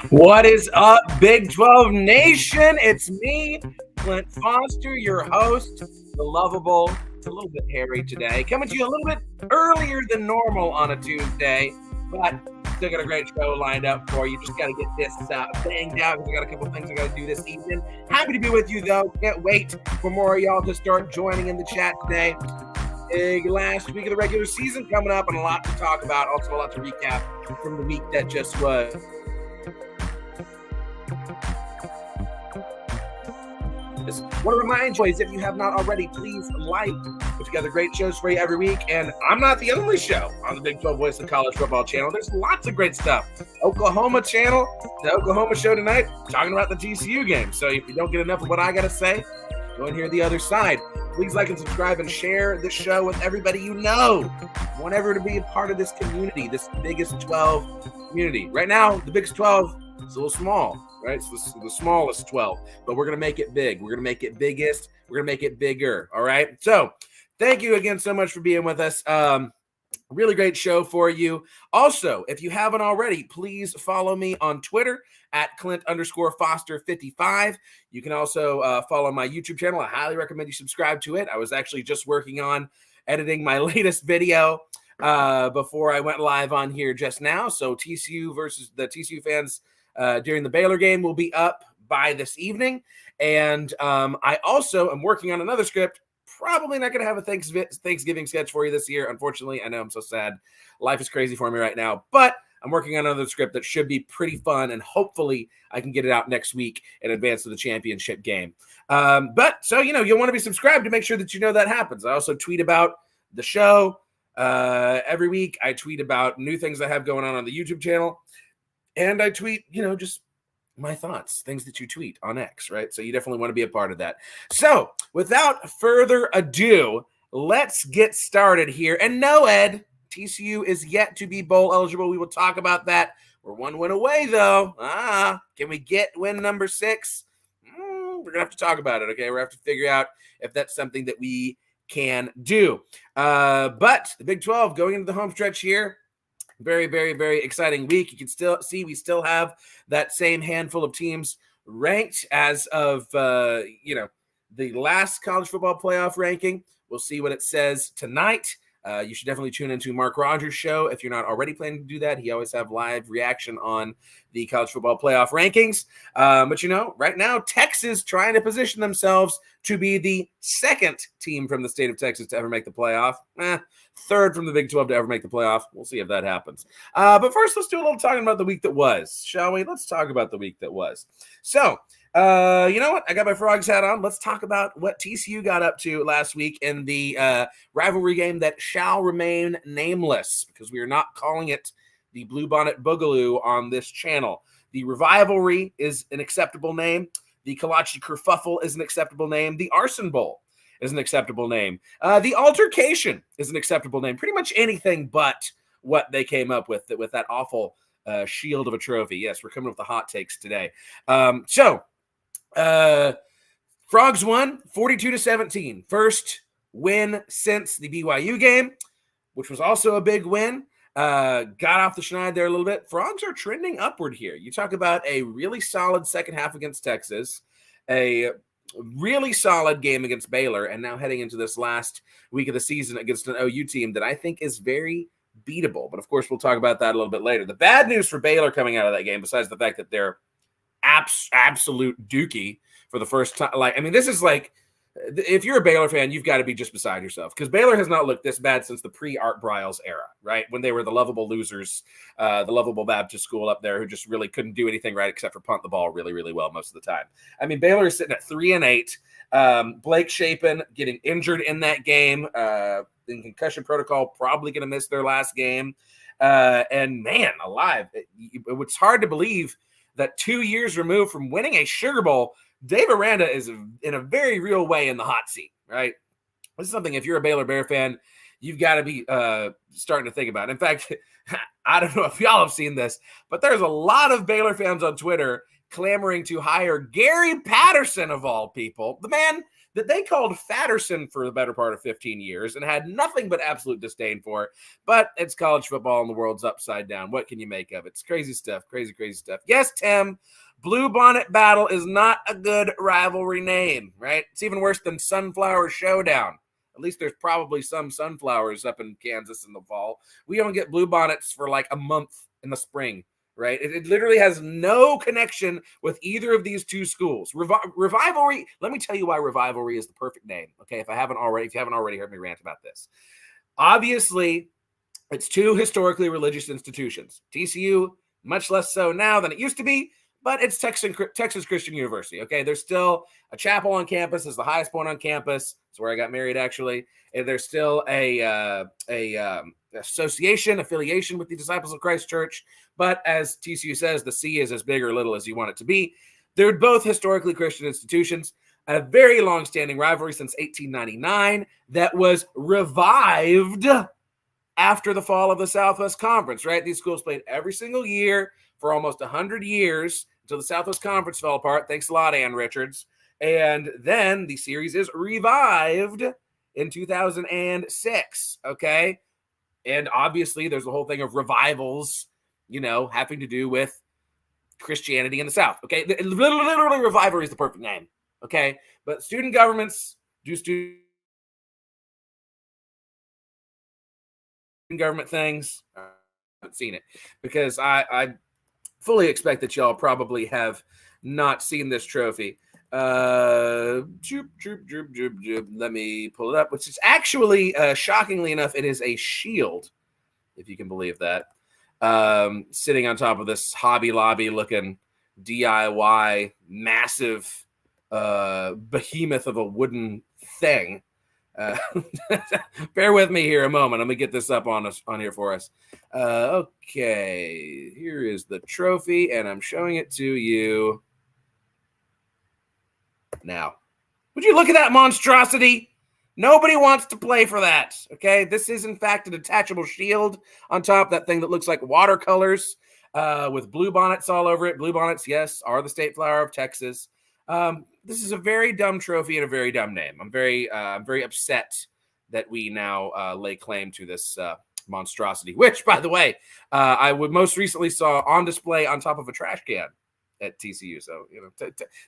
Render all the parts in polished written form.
What is up, Big 12 Nation? It's me, Clint Foster, your host, the lovable, a little bit hairy today, coming to you a little bit earlier than normal on a Tuesday, but still got a great show lined up for you. Just got to get this banged out because I got a couple things I got to do this evening. Happy to be with you, though. Can't wait for more of y'all to start joining in the chat today. Big last week of the regular season coming up and a lot to talk about. Also, a lot to recap from the week that just was. Want to remind you, if you have not already, please like. Put together great shows for you every week, and I'm not the only show on the Big 12 Voice of College Football channel. There's lots of great stuff. Oklahoma channel, the Oklahoma show tonight, talking about the TCU game. So if you don't get enough of what I got to say, go and hear the other side. Please like and subscribe and share the show with everybody you know. I want everyone to be a part of this community, this biggest 12 community. Right now, the biggest 12 is a little small. Right, so this is the smallest 12, but we're going to make it big. We're going to make it biggest. We're going to make it bigger, all right? So thank you again so much for being with us. Really great show for you. Also, if you haven't already, please follow me on Twitter at Clint_Foster55. You can also follow my YouTube channel. I highly recommend you subscribe to it. I was actually just working on editing my latest video before I went live on here just now. So TCU versus the TCU fans during the Baylor game will be up by this evening. And I also am working on another script. Probably not going to have a Thanksgiving sketch for you this year. Unfortunately, I know I'm so sad. Life is crazy for me right now. But I'm working on another script that should be pretty fun. And hopefully I can get it out next week in advance of the championship game. So you'll want to be subscribed to make sure that you know that happens. I also tweet about the show every week. I tweet about new things I have going on the YouTube channel. And I tweet, just my thoughts, things that you tweet on X, right? So you definitely want to be a part of that. So without further ado, let's get started here. And no, Ed, TCU is yet to be bowl eligible. We will talk about that. We're one win away, though. Can we get win number 6? We're going to have to talk about it, okay? We're going to have to figure out if that's something that we can do. But the Big 12 going into the home stretch here. Very, very, very exciting week. You can still see we still have that same handful of teams ranked as of, the last college football playoff ranking. We'll see what it says tonight. You should definitely tune into Mark Rogers' show if you're not already planning to do that. He always have live reaction on the college football playoff rankings. But right now, Texas trying to position themselves to be the second team from the state of Texas to ever make the playoff. Third from the Big 12 to ever make the playoff. We'll see if that happens. But first, let's do a little talking about the week that was, shall we? Let's talk about the week that was. So, you know what? I got my Frogs hat on. Let's talk about what TCU got up to last week in the rivalry game that shall remain nameless because we are not calling it the Bluebonnet Boogaloo on this channel. The Revivalry is an acceptable name. The Kolache Kerfuffle is an acceptable name. The Arson Bowl is an acceptable name. The Altercation is an acceptable name. Pretty much anything but what they came up with that awful shield of a trophy. Yes, we're coming with the hot takes today. Frogs won 42-17. First win since the BYU game, which was also a big win. Got off the schneid there a little bit. Frogs are trending upward here. You talk about a really solid second half against Texas, a really solid game against Baylor, and now heading into this last week of the season against an OU team that I think is very beatable. But of course, we'll talk about that a little bit later. The bad news for Baylor coming out of that game, besides the fact that they're absolute dookie for the first time. This is like, if you're a Baylor fan, you've got to be just beside yourself because Baylor has not looked this bad since the pre-Art Briles era, right? When they were the lovable losers, the lovable Baptist school up there who just really couldn't do anything right except for punt the ball really, really well most of the time. Baylor is sitting at 3-8. Blake Shapen getting injured in that game, in concussion protocol, probably going to miss their last game. And man, alive, it's hard to believe that 2 years removed from winning a Sugar Bowl, Dave Aranda is in a very real way in the hot seat, right? This is something, if you're a Baylor Bear fan, you've got to be starting to think about. In fact, I don't know if y'all have seen this, but there's a lot of Baylor fans on Twitter clamoring to hire Gary Patterson, of all people, the man that they called Fatterson for the better part of 15 years and had nothing but absolute disdain for. But it's college football and the world's upside down. What can you make of it? It's crazy stuff. Crazy stuff. Yes, Tim, Blue Bonnet Battle is not a good rivalry name, right? It's even worse than Sunflower Showdown. At least there's probably some sunflowers up in Kansas in the fall. We don't get blue bonnets for like a month in the spring, right? It literally has no connection with either of these two schools. Revivalry, let me tell you why Revivalry is the perfect name, okay? If you haven't already heard me rant about this. Obviously, it's two historically religious institutions. TCU, much less so now than it used to be, but it's Texas Christian University, okay? There's still a chapel on campus. It's the highest point on campus. It's where I got married, actually. And there's still a affiliation with the Disciples of Christ Church. But as TCU says, the C is as big or little as you want it to be. They're both historically Christian institutions. A very long-standing rivalry since 1899 that was revived after the fall of the Southwest Conference, right? These schools played every single year for almost 100 years until the Southwest Conference fell apart. Thanks a lot, Ann Richards. And then the series is revived in 2006, okay? And obviously there's the whole thing of revivals, having to do with Christianity in the South, okay? Literally Revivalry is the perfect name, okay? But student governments do student government things. I haven't seen it because I fully expect that y'all probably have not seen this trophy. Let me pull it up, which is actually, shockingly enough, it is a shield, if you can believe that, sitting on top of this Hobby Lobby looking DIY massive behemoth of a wooden thing. Bear with me here a moment. Let me get this up on here for us. Okay, here is the trophy, and I'm showing it to you now. Would you look at that monstrosity? Nobody wants to play for that. Okay, this is in fact a detachable shield on top. That thing that looks like watercolors with blue bonnets all over it. Blue bonnets, yes, are the state flower of Texas. This is a very dumb trophy and a very dumb name. I'm very upset that we now lay claim to this monstrosity, which, by the way, I would most recently saw on display on top of a trash can at TCU. So,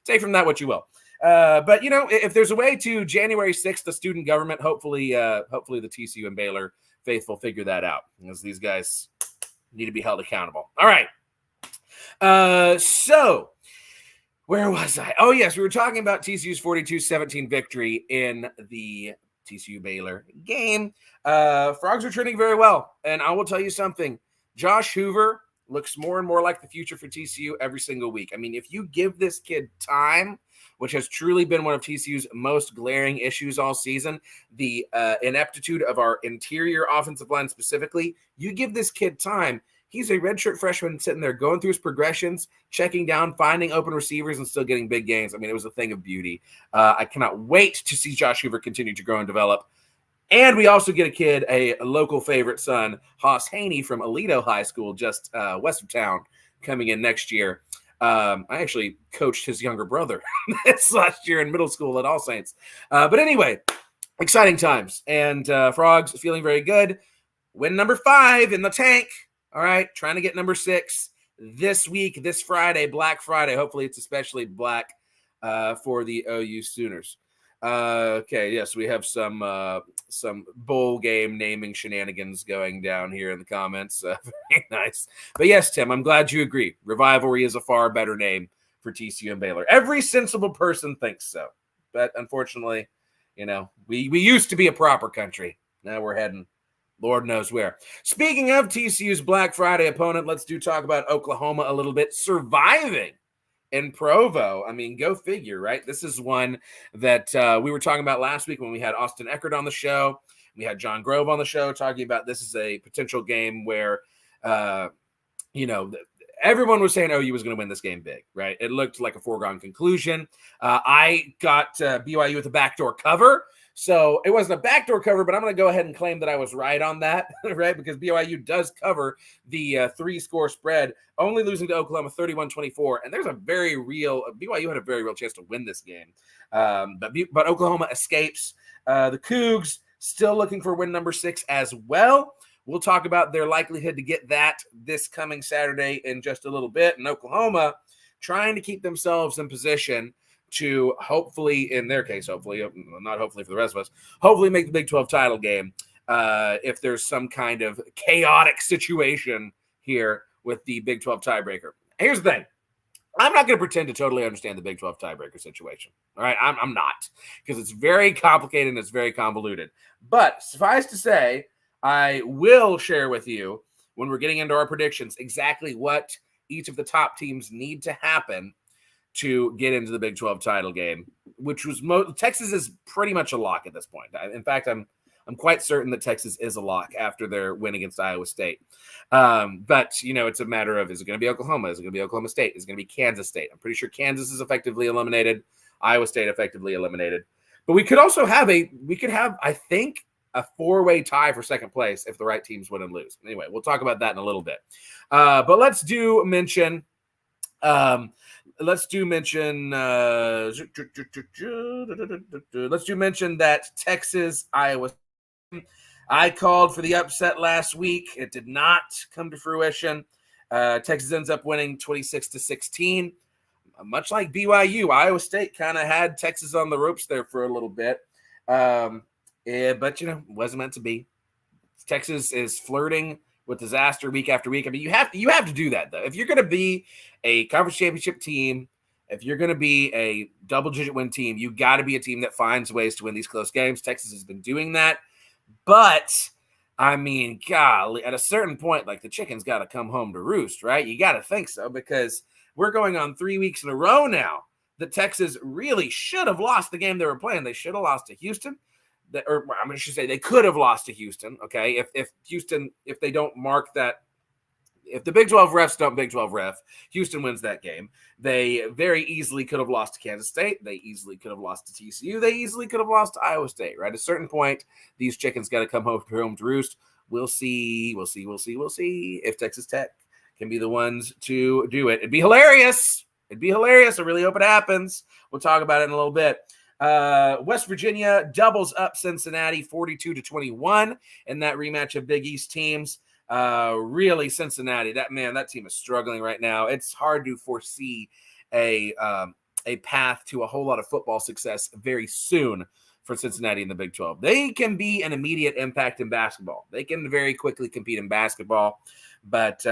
take from that what you will. But, if there's a way to January 6th, the student government, hopefully the TCU and Baylor faithful figure that out, because these guys need to be held accountable. All right. So where was I? Oh, yes, we were talking about TCU's 42-17 victory in the TCU Baylor game. Frogs are trending very well, and I will tell you something. Josh Hoover looks more and more like the future for TCU every single week. I mean, if you give this kid time, which has truly been one of TCU's most glaring issues all season, the ineptitude of our interior offensive line specifically, you give this kid time. He's a redshirt freshman sitting there going through his progressions, checking down, finding open receivers, and still getting big gains. I mean, it was a thing of beauty. I cannot wait to see Josh Hoover continue to grow and develop. And we also get a kid, a local favorite son, Haas Haney from Aledo High School, just west of town, coming in next year. I actually coached his younger brother this last year in middle school at All Saints. But anyway, exciting times. And Frogs feeling very good. Win number 5 in the tank. All right, trying to get number 6 this week, this Friday, Black Friday. Hopefully it's especially black for the OU Sooners. Okay, yes, we have some bowl game naming shenanigans going down here in the comments. Very nice. But yes, Tim, I'm glad you agree. Revivalry is a far better name for TCU and Baylor. Every sensible person thinks so. But unfortunately, we used to be a proper country. Now we're heading Lord knows where. Speaking of TCU's Black Friday opponent, let's talk about Oklahoma a little bit. Surviving in Provo. I mean, go figure, right? This is one that we were talking about last week when we had Austin Eckert on the show. We had John Grove on the show talking about this is a potential game where, everyone was saying OU was going to win this game big, right? It looked like a foregone conclusion. I got BYU with a backdoor cover. So it wasn't a backdoor cover, but I'm going to go ahead and claim that I was right on that, right? Because BYU does cover the 3-score spread, only losing to Oklahoma 31-24. And there's a very real, BYU had a very real chance to win this game. But Oklahoma escapes. The Cougs still looking for win number 6 as well. We'll talk about their likelihood to get that this coming Saturday in just a little bit. And Oklahoma trying to keep themselves in position to hopefully, in their case, hopefully, not hopefully for the rest of us, hopefully make the Big 12 title game if there's some kind of chaotic situation here with the Big 12 tiebreaker. Here's the thing. I'm not going to pretend to totally understand the Big 12 tiebreaker situation. All right, I'm not, because it's very complicated and it's very convoluted. But suffice to say, I will share with you when we're getting into our predictions exactly what each of the top teams need to happen to get into the Big 12 title game, which was Texas is pretty much a lock at this point. In fact, I'm quite certain that Texas is a lock after their win against Iowa State. But, it's a matter of, is it going to be Oklahoma? Is it going to be Oklahoma State? Is it going to be Kansas State? I'm pretty sure Kansas is effectively eliminated. Iowa State effectively eliminated. But we could also have I think, a 4-way tie for second place if the right teams win and lose. Anyway, we'll talk about that in a little bit. But let's mention that Texas, Iowa. I called for the upset last week. It did not come to fruition. Texas ends up winning 26-16. Much like BYU, Iowa State kind of had Texas on the ropes there for a little bit. But it wasn't meant to be. Texas is flirting with disaster week after week. I mean, you have to do that, though. If you're going to be a conference championship team, if you're going to be a double-digit win team, you got to be a team that finds ways to win these close games. Texas has been doing that. But, I mean, golly, at a certain point, like, the chicken's got to come home to roost, right? You got to think so, because we're going on 3 weeks in a row now that Texas really should have lost the game they were playing. They should have lost to Houston. I should say they could have lost to Houston, okay? If Houston, if they don't mark that, if the Big 12 refs don't Big 12 ref, Houston wins that game. They very easily could have lost to Kansas State. They easily could have lost to TCU. They easily could have lost to Iowa State, right? At a certain point, these chickens got to come home to roost. We'll see if Texas Tech can be the ones to do it. It'd be hilarious. I really hope it happens. We'll talk about it in a little bit. West Virginia doubles up Cincinnati 42-21 in that rematch of Big East teams. Really, Cincinnati, that team is struggling right now. It's hard to foresee a path to a whole lot of football success very soon for Cincinnati in the Big 12. They can be an immediate impact in basketball. They can very quickly compete in basketball, but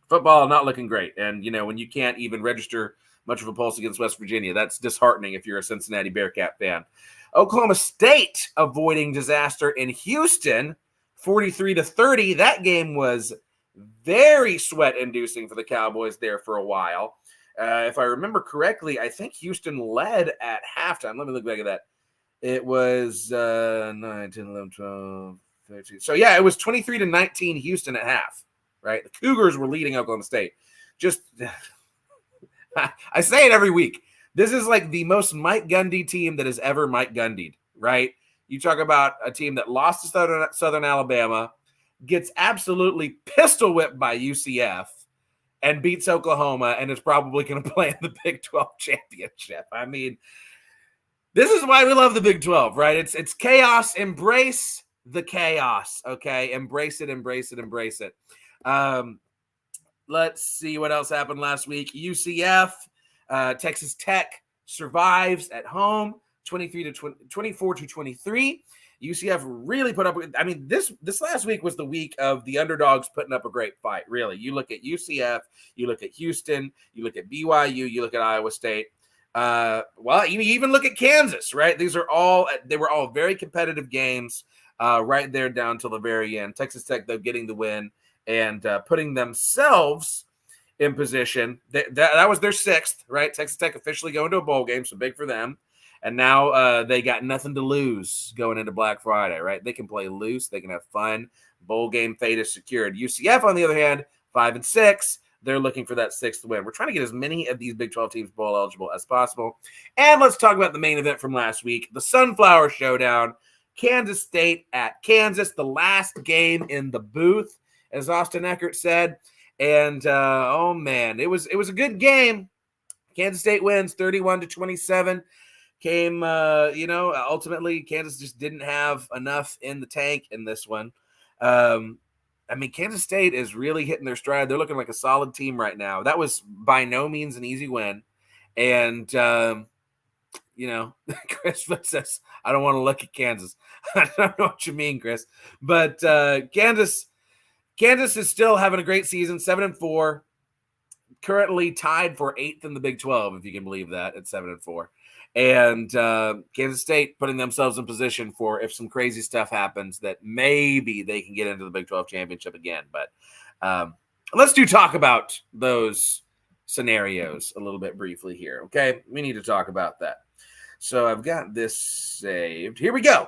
football not looking great. And, when you can't even register much of a pulse against West Virginia, that's disheartening if you're a Cincinnati Bearcat fan. Oklahoma State avoiding disaster in Houston, 43-30. That game was very sweat-inducing for the Cowboys there for a while. If I remember correctly, I think Houston led at halftime. Let me look back at that. It was 9, 10, 11, 12, 13. So, yeah, it was 23-19 Houston at half, right? The Cougars were leading Oklahoma State. Just – I say it every week. This is like the most Mike Gundy team that has ever Mike Gundy'd, right? You talk about a team that lost to Southern Alabama, gets absolutely pistol whipped by UCF, and beats Oklahoma, and is probably going to play in the Big 12 championship. I mean, this is why we love the Big 12, right? It's chaos. Embrace the chaos, okay? Embrace it. Let's see what else happened last week. UCF, Texas Tech survives at home, 24-23. UCF really put up. I mean, this last week was the week of the underdogs putting up a great fight. Really, you look at UCF, you look at Houston, you look at BYU, you look at Iowa State. You even look at Kansas. Right, they were all very competitive games. Right there down till the very end. Texas Tech though getting the win and putting themselves in position. That was their 6th, right? Texas Tech officially going to a bowl game, so big for them. And now they got nothing to lose going into Black Friday, right? They can play loose. They can have fun. Bowl game fate is secured. UCF, on the other hand, 5 and 6. They're looking for that 6th win. We're trying to get as many of these Big 12 teams bowl eligible as possible. And let's talk about the main event from last week, the Sunflower Showdown. Kansas State at Kansas, the last game in the booth, as Austin Eckert said. And oh man, it was a good game. Kansas State wins 31-27. Ultimately Kansas just didn't have enough in the tank in this one. Kansas State is really hitting their stride. They're looking like a solid team right now. That was by no means an easy win. And Chris says, I don't want to look at Kansas. I don't know what you mean, Chris. But Kansas is still having a great season, 7-4. Currently tied for 8th in the Big 12, if you can believe that, at 7-4. And Kansas State putting themselves in position for if some crazy stuff happens that maybe they can get into the Big 12 championship again. But let's talk about those scenarios a little bit briefly here, okay? We need to talk about that. So I've got this saved. Here we go.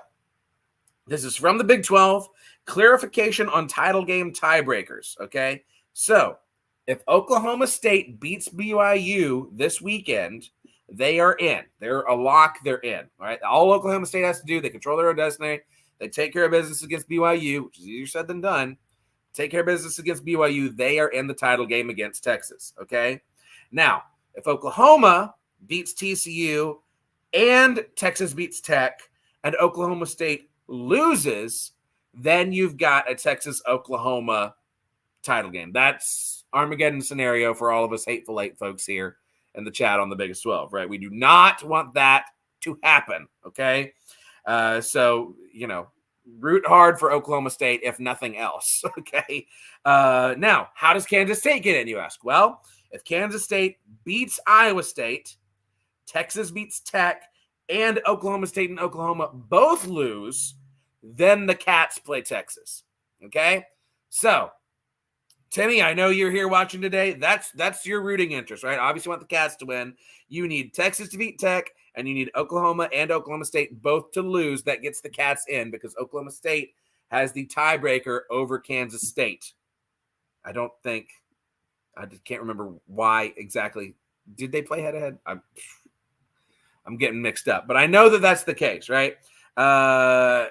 This is from the Big 12. Clarification on title game tiebreakers, okay? So if Oklahoma State beats BYU this weekend, they are in. They're a lock. They're in. All right. All Oklahoma State has to do, they control their own destiny. They take care of business against BYU, which is easier said than done. Take care of business against BYU. They are in the title game against Texas. Okay. Now, if Oklahoma beats TCU and Texas beats Tech and Oklahoma State loses, then you've got a Texas-Oklahoma title game. That's Armageddon scenario for all of us Hateful Eight folks here in the chat on the Biggest 12, right? We do not want that to happen, okay? Root hard for Oklahoma State, if nothing else, okay? Now, how does Kansas State get in, you ask? Well, if Kansas State beats Iowa State, Texas beats Tech, and Oklahoma State and Oklahoma both lose, then the Cats play Texas, okay? So, Timmy, I know you're here watching today. That's your rooting interest, right? Obviously, you want the Cats to win. You need Texas to beat Tech, and you need Oklahoma and Oklahoma State both to lose. That gets the Cats in because Oklahoma State has the tiebreaker over Kansas State. I can't remember why exactly. Did they play head-to-head? I'm getting mixed up, but I know that that's the case, right?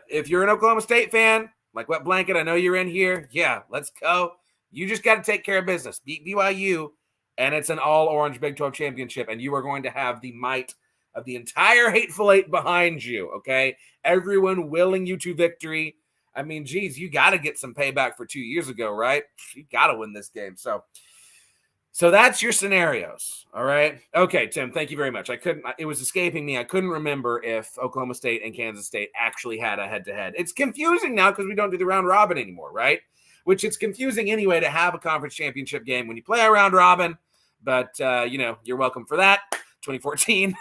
If you're an Oklahoma State fan, like Wet Blanket, I know you're in here. Yeah, let's go. You just got to take care of business. Beat BYU, and it's an all-orange Big 12 championship, and you are going to have the might of the entire Hateful Eight behind you, okay? Everyone willing you to victory. I mean, geez, you got to get some payback for 2 years ago, right? You got to win this game. So that's your scenarios, all right? Okay, Tim, thank you very much. It was escaping me. I couldn't remember if Oklahoma State and Kansas State actually had a head-to-head. It's confusing now because we don't do the round robin anymore, right? Which it's confusing anyway to have a conference championship game when you play a round robin. But, you're welcome for that. 2014.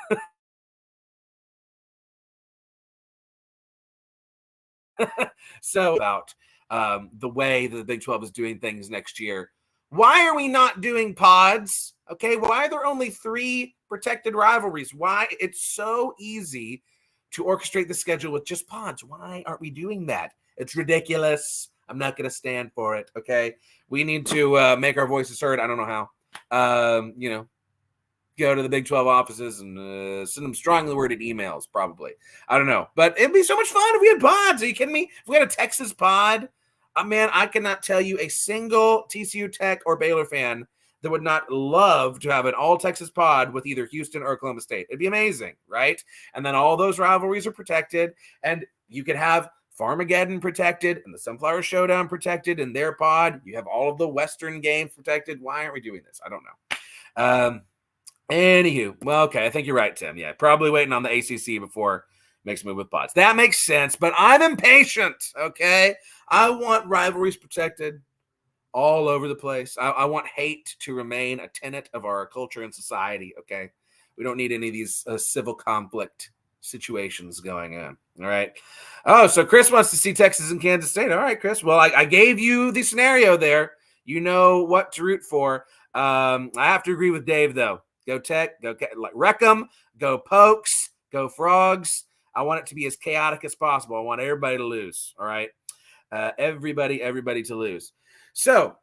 So about the way that the Big 12 is doing things next year. Why are we not doing pods? Okay, why are there only 3 protected rivalries? Why? It's so easy to orchestrate the schedule with just pods. Why aren't we doing that? It's ridiculous. I'm not going to stand for it, okay? We need to make our voices heard. I don't know how. Go to the Big 12 offices and send them strongly worded emails, probably. I don't know. But it'd be so much fun if we had pods. Are you kidding me? If we had a Texas pod, man, I cannot tell you a single TCU Tech or Baylor fan that would not love to have an all-Texas pod with either Houston or Oklahoma State. It'd be amazing, right? And then all those rivalries are protected, and you could have Farmageddon protected and the Sunflower Showdown protected in their pod. You have all of the Western games protected. Why aren't we doing this? I don't know. Anywho, well, okay, I think you're right, Tim. Yeah, probably waiting on the ACC before makes a move with pods. That makes sense, but I'm impatient, okay? I want rivalries protected all over the place. I want hate to remain a tenet of our culture and society, okay? We don't need any of these civil conflict situations going on, all right? Oh, so Chris wants to see Texas and Kansas State. All right, Chris. Well, I gave you the scenario there. You know what to root for. I have to agree with Dave, though. Go Tech, go like Wreckham, go Pokes, go Frogs. I want it to be as chaotic as possible. I want everybody to lose, all right? Everybody to lose. So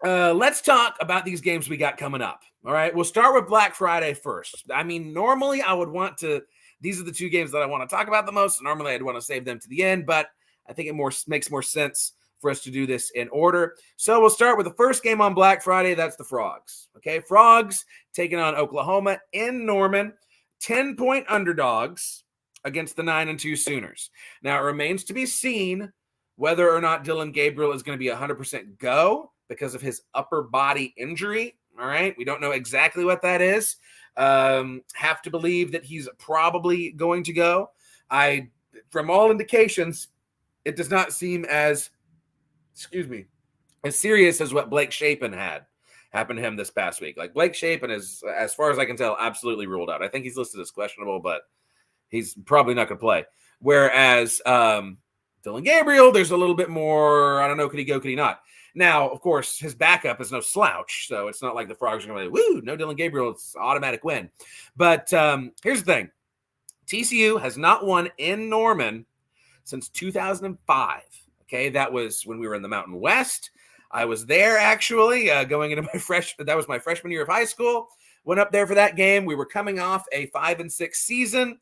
Let's talk about these games we got coming up. All right, we'll start with Black Friday first. I mean, normally I would want to. These are the two games that I want to talk about the most. Normally, I'd want to save them to the end, but I think it makes more sense for us to do this in order. So we'll start with the first game on Black Friday. That's the Frogs. Okay, Frogs taking on Oklahoma in Norman, 10-point underdogs against the 9-2 Sooners. Now it remains to be seen whether or not Dylan Gabriel is going to be 100% go because of his upper body injury. All right. We don't know exactly what that is. Have to believe that he's probably going to go. From all indications, it does not seem as serious as what Blake Shapen had happened to him this past week. Like Blake Shapen is, as far as I can tell, absolutely ruled out. I think he's listed as questionable, but he's probably not going to play. Whereas Dylan Gabriel, there's a little bit more, I don't know, could he go, could he not? Now, of course, his backup is no slouch, so it's not like the Frogs are going to be like, woo, no Dylan Gabriel, it's automatic win. But here's the thing. TCU has not won in Norman since 2005. Okay, that was when we were in the Mountain West. I was there, actually, going into that was my freshman year of high school. Went up there for that game. We were coming off a 5-6 season.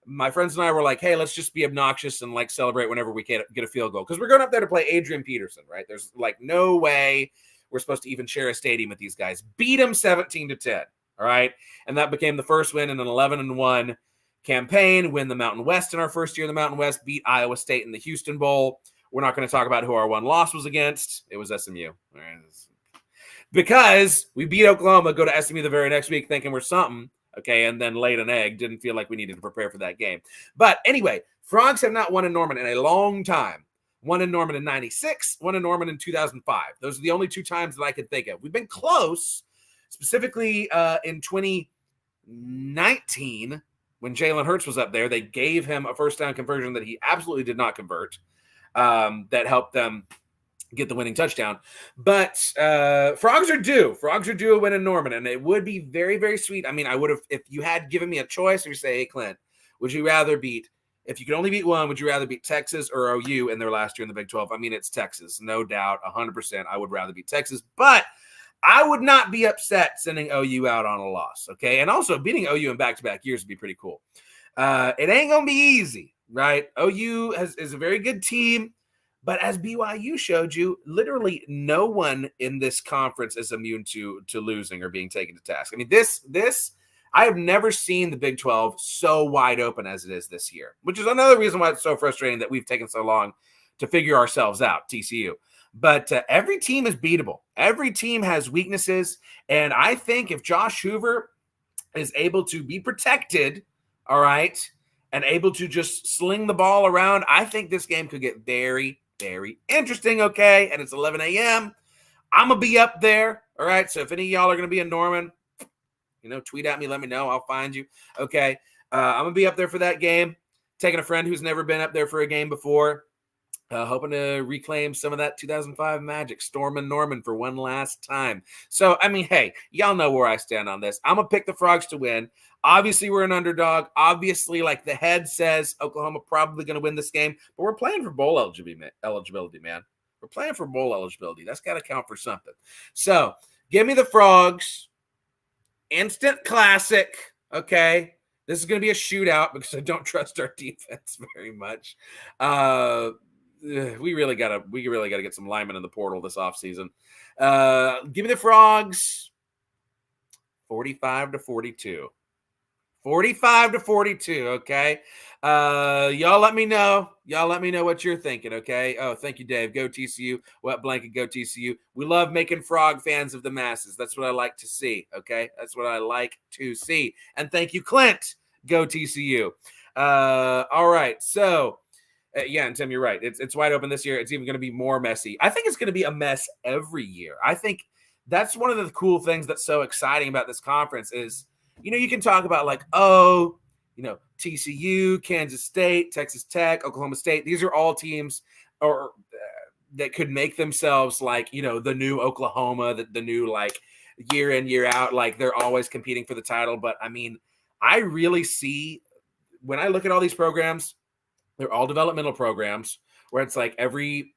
My friends and I were like, hey, let's just be obnoxious and like celebrate whenever we get a field goal. Because we're going up there to play Adrian Peterson, right? There's like no way we're supposed to even share a stadium with these guys. Beat them 17-10, all right? And that became the first win in an 11-1 campaign. Win the Mountain West in our first year in the Mountain West. Beat Iowa State in the Houston Bowl. We're not going to talk about who our one loss was against. It was SMU. All right? Because we beat Oklahoma, go to SMU the very next week thinking we're something. Okay, and then laid an egg. Didn't feel like we needed to prepare for that game. But anyway, Frogs have not won in Norman in a long time. Won in Norman in 96, won in Norman in 2005. Those are the only two times that I could think of. We've been close, specifically in 2019 when Jalen Hurts was up there. They gave him a first down conversion that he absolutely did not convert. That helped them get the winning touchdown. But Frogs are due. Frogs are due a win in Norman, and it would be very, very sweet. I mean, I would have, if you had given me a choice, if you say, hey, Clint, would you rather beat, if you could only beat one, would you rather beat Texas or OU in their last year in the Big 12? I mean, it's Texas, no doubt, 100%. I would rather beat Texas, but I would not be upset sending OU out on a loss, okay? And also, beating OU in back-to-back years would be pretty cool. It ain't going to be easy, right? OU is a very good team. But as BYU showed you, literally no one in this conference is immune to losing or being taken to task. I mean, this I have never seen the Big 12 so wide open as it is this year, which is another reason why it's so frustrating that we've taken so long to figure ourselves out, TCU. But every team is beatable. Every team has weaknesses. And I think if Josh Hoover is able to be protected, all right, and able to just sling the ball around, I think this game could get very, very interesting, okay? And it's 11 a.m. I'm going to be up there, all right? So if any of y'all are going to be in Norman, tweet at me, let me know. I'll find you, okay? I'm going to be up there for that game, taking a friend who's never been up there for a game before, hoping to reclaim some of that 2005 magic, storming Norman for one last time. So, I mean, hey, y'all know where I stand on this. I'm going to pick the Frogs to win. Obviously, we're an underdog. Obviously, like the head says, Oklahoma probably going to win this game. But we're playing for bowl eligibility, man. We're playing for bowl eligibility. That's got to count for something. So, give me the Frogs. Instant classic, okay? This is going to be a shootout because I don't trust our defense very much. We really gotta get some linemen in the portal this offseason. Give me the Frogs 45-42. 45-42, okay? Y'all let me know. Y'all let me know what you're thinking, okay? Oh, thank you, Dave. Go TCU. Wet blanket, go TCU. We love making Frog fans of the masses. That's what I like to see, okay? That's what I like to see. And thank you, Clint. Go TCU. All right, so yeah, and Tim, you're right. It's wide open this year. It's even going to be more messy. I think it's going to be a mess every year. I think that's one of the cool things that's so exciting about this conference is, you can talk about like, TCU, Kansas State, Texas Tech, Oklahoma State. These are all teams that could make themselves like, the new Oklahoma, the new like year in, year out, like they're always competing for the title. But I mean, I really see when I look at all these programs, they're all developmental programs where it's like every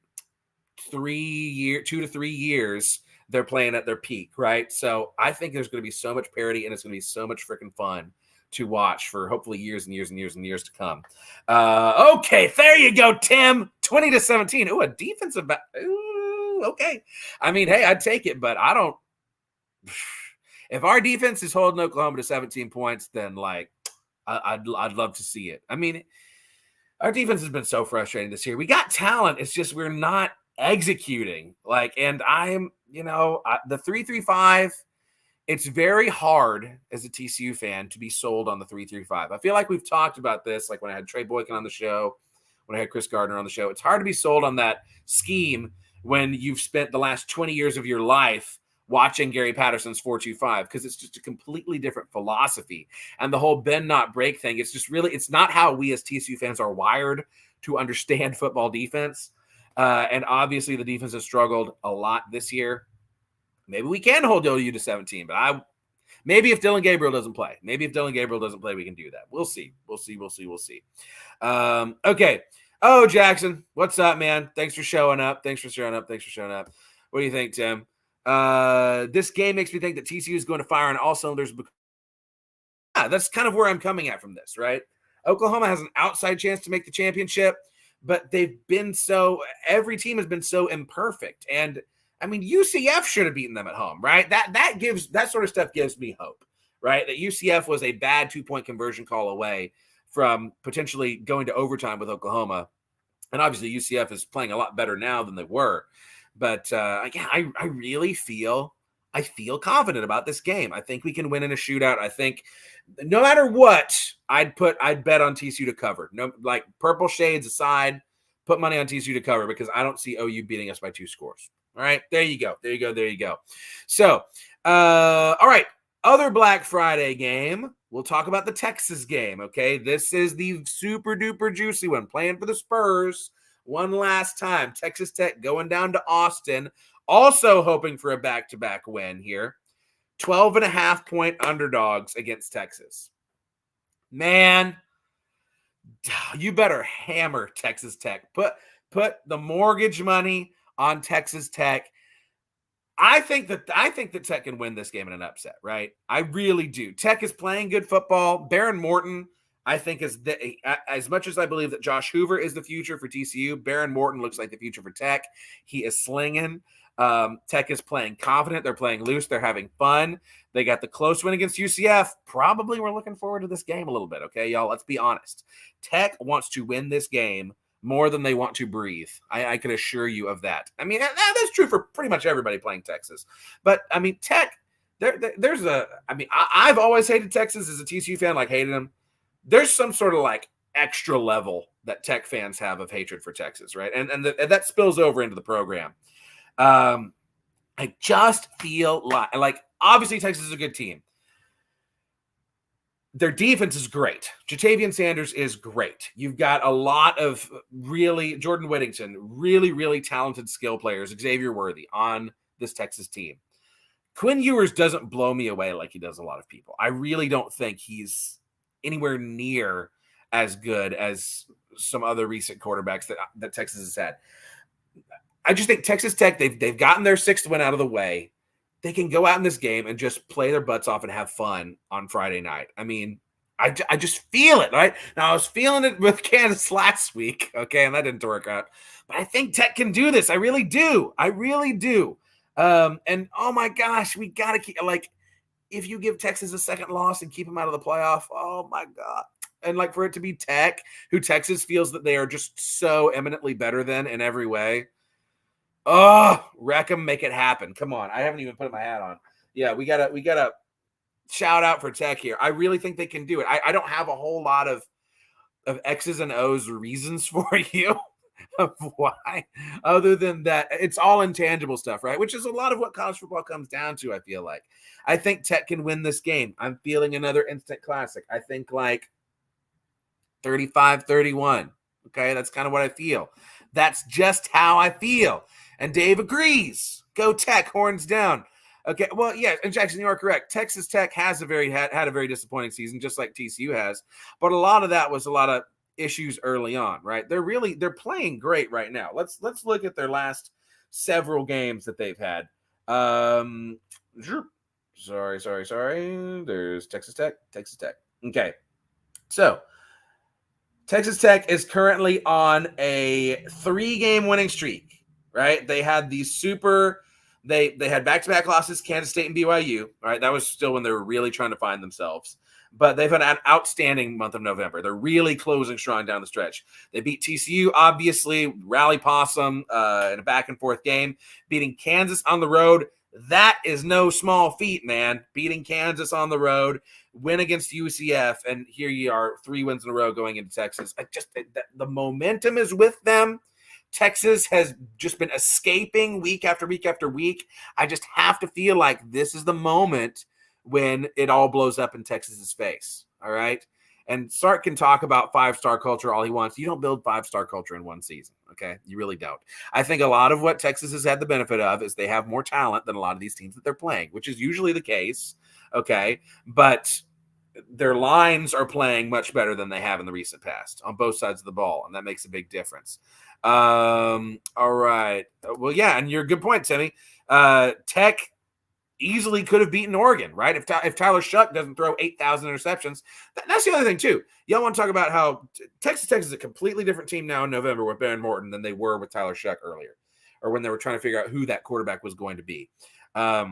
2 to 3 years, they're playing at their peak, right? So I think there's going to be so much parity, and it's going to be so much freaking fun to watch for hopefully years and years and years and years to come. Okay, there you go, Tim. 20-17. Ooh, a defensive back. Ooh, okay. I mean, hey, I'd take it, but I don't. If our defense is holding Oklahoma to 17 points, then like I'd love to see it. I mean, our defense has been so frustrating this year. We got talent. It's just we're not executing. Like, and I'm, the 3-3-5. It's very hard as a TCU fan to be sold on the 3-3-5. I feel like we've talked about this, like when I had Trey Boykin on the show, when I had Chris Gardner on the show. It's hard to be sold on that scheme when you've spent the last 20 years of your life watching Gary Patterson's 4-2-5, because it's just a completely different philosophy. And the whole bend not break thing, it's just really, it's not how we as TCU fans are wired to understand football defense. And obviously the defense has struggled a lot this year. Maybe we can hold OU to 17, but maybe if Dylan Gabriel doesn't play, we can do that. We'll see. Okay. Oh, Jackson, what's up, man? Thanks for showing up. What do you think, Tim? This game makes me think that TCU is going to fire on all cylinders. Yeah, that's kind of where I'm coming at from this, right? Oklahoma has an outside chance to make the championship, but every team has been so imperfect. And I mean, UCF should have beaten them at home, right? That sort of stuff gives me hope, right? That UCF was a bad 2-point conversion call away from potentially going to overtime with Oklahoma. And obviously UCF is playing a lot better now than they were. But again, I really feel confident about this game. I think we can win in a shootout. I think no matter what, I'd bet on TCU to cover. No, like purple shades aside, put money on TCU to cover, because I don't see OU beating us by 2 scores. All right, there you go. So, all right, other Black Friday game. We'll talk about the Texas game. Okay, this is the super duper juicy one, playing for the Spurs. One last time, Texas Tech going down to Austin, also hoping for a back-to-back win here. 12.5-point underdogs against Texas. Man, you better hammer Texas Tech. Put the mortgage money on Texas Tech. I think that Tech can win this game in an upset, right? I really do. Tech is playing good football. Baron Morton, I think, as much as I believe that Josh Hoover is the future for TCU, Baron Morton looks like the future for Tech. He is slinging. Tech is playing confident. They're playing loose. They're having fun. They got the close win against UCF. Probably we're looking forward to this game a little bit, okay, y'all? Let's be honest. Tech wants to win this game more than they want to breathe. I can assure you of that. I mean, that's true for pretty much everybody playing Texas. But, I mean, Tech, I've always hated Texas as a TCU fan, like hated them. There's some sort of like extra level that Tech fans have of hatred for Texas, right? And that spills over into the program. I just feel like obviously Texas is a good team. Their defense is great. Jatavian Sanders is great. You've got a lot of Jordan Whittington, really, really talented skill players, Xavier Worthy on this Texas team. Quinn Ewers doesn't blow me away like he does a lot of people. I really don't think he's anywhere near as good as some other recent quarterbacks that Texas has had. I just think Texas Tech, they've gotten their 6th win out of the way. They can go out in this game and just play their butts off and have fun on Friday night. I mean, I just feel it, right? Now, I was feeling it with Kansas last week, okay, and that didn't work out. But I think Tech can do this. I really do. And, oh, my gosh, we got to keep – like, if you give Texas a second loss and keep them out of the playoff, oh, my God. And, like, for it to be Tech, who Texas feels that they are just so eminently better than in every way. Oh, wreck them, make it happen. Come on. I haven't even put my hat on. Yeah, we gotta shout out for Tech here. I really think they can do it. I don't have a whole lot of X's and O's reasons for you of why, other than that it's all intangible stuff, right? Which is a lot of what college football comes down to, I feel like. I think Tech can win this game. I'm feeling another instant classic. I think like 35-31. Okay, that's kind of what I feel. That's just how I feel. And Dave agrees. Go Tech, horns down. Okay, well, yeah, and Jackson, you are correct. Texas Tech has had a very disappointing season, just like TCU has. But a lot of that was a lot of issues early on, right? They're playing great right now. Let's look at their last several games that they've had. Sure. Sorry. There's Texas Tech. Okay. So Texas Tech is currently on a 3-game winning streak, right? They had they had back-to-back losses, Kansas State and BYU, right? That was still when they were really trying to find themselves. But they've had an outstanding month of November. They're really closing strong down the stretch. They beat TCU, obviously, Rally Possum in a back-and-forth game, beating Kansas on the road. That is no small feat, man. Beating Kansas on the road, win against UCF, and here you are, 3 wins in a row going into Texas. The momentum is with them. Texas has just been escaping week after week after week. I just have to feel like this is the moment when it all blows up in Texas's face. All right. And Sark can talk about 5-star culture all he wants. You don't build 5-star culture in one season. Okay. You really don't. I think a lot of what Texas has had the benefit of is they have more talent than a lot of these teams that they're playing, which is usually the case. Okay. But their lines are playing much better than they have in the recent past on both sides of the ball. And that makes a big difference. All right. Well, yeah. And you're a good point, Timmy. Tech easily could have beaten Oregon, right? If Tyler Shuck doesn't throw 8,000 interceptions. That's the other thing, too. Y'all want to talk about how Texas Tech is a completely different team now in November with Baron Morton than they were with Tyler Shuck earlier, or when they were trying to figure out who that quarterback was going to be. I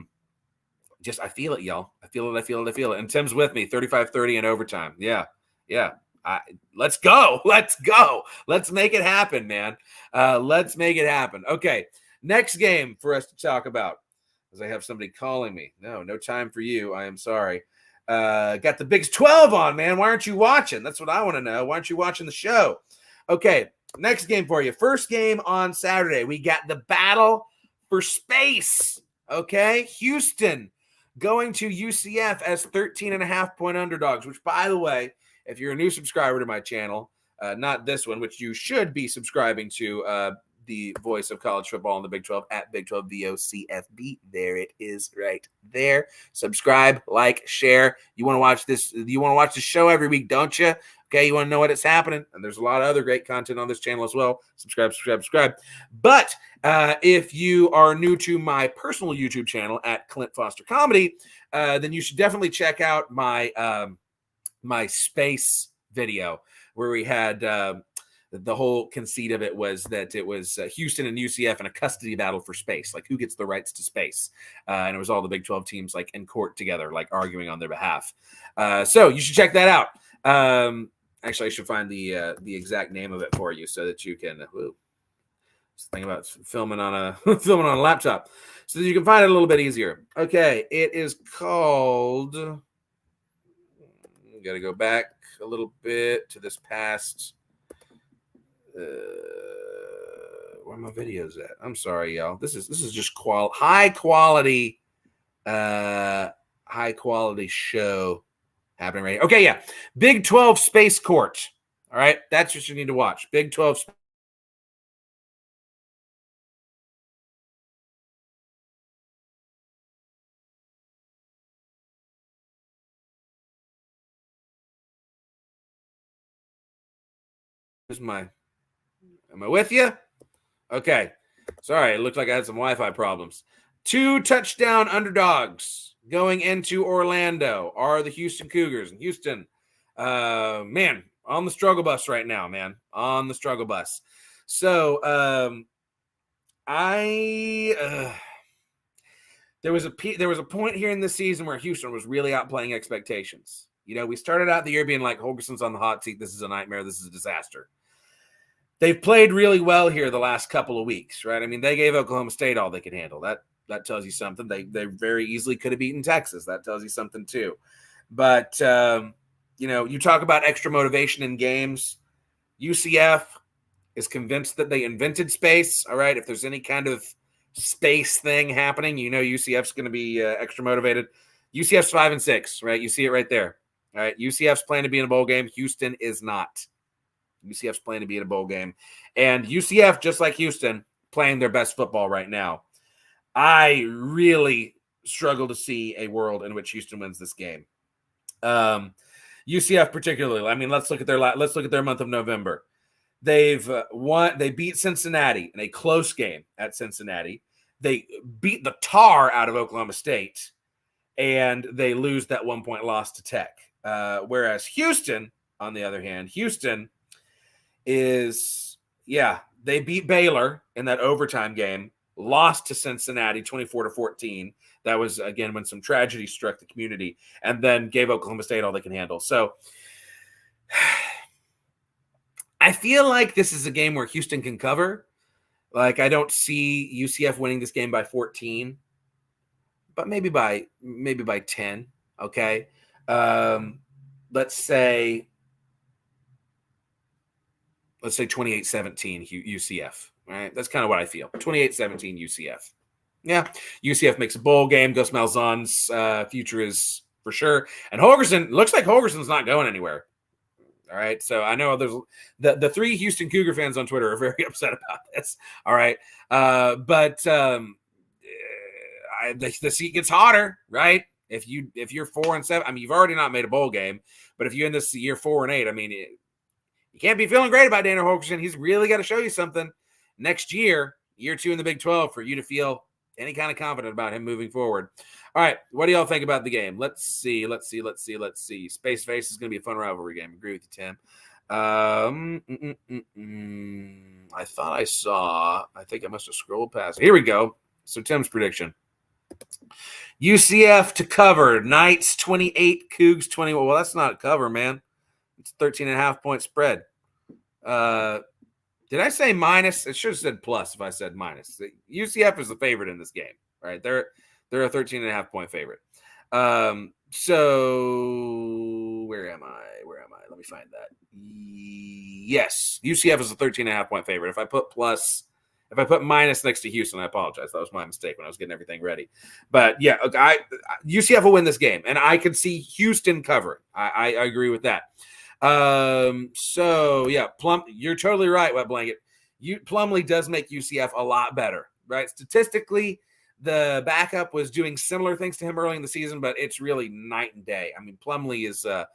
feel it, y'all. I feel it. And Tim's with me, 35-30 in overtime. Yeah. Let's go. Let's make it happen, man. Let's make it happen. Okay, next game for us to talk about. As I have somebody calling me. No time for you. I am sorry. Got the Big 12 on, man. Why aren't you watching? That's what I want to know. Why aren't you watching the show? Okay, next game for you. First game on Saturday. We got the battle for space. Okay, Houston going to UCF as 13.5-point underdogs, which, by the way, if you're a new subscriber to my channel, not this one, which you should be subscribing to, the voice of college football in the Big 12 at Big 12 VOCFB. There it is right there. Subscribe, like, share. You want to watch this? You want to watch the show every week, don't you? Okay, you want to know what it's happening? And there's a lot of other great content on this channel as well. Subscribe. But if you are new to my personal YouTube channel at Clint Foster Comedy, then you should definitely check out my my space video where we had the whole conceit of it was that it was Houston and UCF in a custody battle for space, like who gets the rights to space. And it was all the Big 12 teams like in court together, like arguing on their behalf. So you should check that out. Actually, I should find the exact name of it for you so that you can think about filming on a filming on a laptop so that you can find it a little bit easier. Okay, it is called. Got to go back a little bit to this past. Where are my videos at? I'm sorry, y'all. This is just high quality show happening right here. Okay, yeah. Big 12 Space Court. All right, that's what you need to watch. Big 12 Am I with you? Okay. Sorry, it looked like I had some Wi-Fi problems. 2 touchdown underdogs going into Orlando are the Houston Cougars. And Houston, man, on the struggle bus right now, man. On the struggle bus. So there was a point here in the season where Houston was really outplaying expectations. You know, we started out the year being like, Holgerson's on the hot seat. This is a nightmare. This is a disaster. They've played really well here the last couple of weeks, right? I mean, they gave Oklahoma State all they could handle. That tells you something. They very easily could have beaten Texas. That tells you something too. But, you talk about extra motivation in games. UCF is convinced that they invented space, all right? If there's any kind of space thing happening, UCF's going to be extra motivated. UCF's 5-6, right? You see it right there. All right, UCF's playing to be in a bowl game. Houston is not. UCF's playing to be in a bowl game. And UCF, just like Houston, playing their best football right now. I really struggle to see a world in which Houston wins this game. UCF particularly. I mean, let's look at their month of November. They've won. They beat Cincinnati in a close game at Cincinnati. they beat the tar out of Oklahoma State, and they lose that 1-point loss to Tech. Whereas Houston, on the other hand, Houston is, they beat Baylor in that overtime game, lost to Cincinnati 24-14. That was, again, when some tragedy struck the community, and then gave Oklahoma State all they can handle. So I feel like this is a game where Houston can cover. Like, I don't see UCF winning this game by 14, but maybe by 10. Okay. Let's say 28-17 UCF. All right. That's kind of what I feel. 28-17 UCF. Yeah. UCF makes a bowl game. Gus Malzahn's future is for sure. And looks like Holgerson's not going anywhere. All right. So I know there's the 3 Houston Cougar fans on Twitter are very upset about this. All right. But the seat gets hotter, right? If you're 4-7, I mean, you've already not made a bowl game, but if you're in this year 4-8, I mean, you can't be feeling great about Dana Holgorsen. He's really got to show you something next year 2 in the Big 12, for you to feel any kind of confident about him moving forward. All right, what do y'all think about the game? Let's see. Space Face is going to be a fun rivalry game. Agree with you, Tim. I think I must have scrolled past. Here we go. So Tim's prediction. UCF to cover. Knights 28, Cougs 21. Well, that's not a cover, man. It's 13.5-point spread. Did I say minus? It should have said plus if I said minus. UCF is the favorite in this game, right? They're a 13.5-point favorite. So where am I? Let me find that. Yes, UCF is a 13.5-point favorite. If I put minus next to Houston, I apologize. That was my mistake when I was getting everything ready. But yeah, UCF will win this game, and I could see Houston covering. I agree with that. So yeah, you're totally right, Wet Blanket. Plumlee does make UCF a lot better, right? Statistically, the backup was doing similar things to him early in the season, but it's really night and day. I mean, Plumlee is a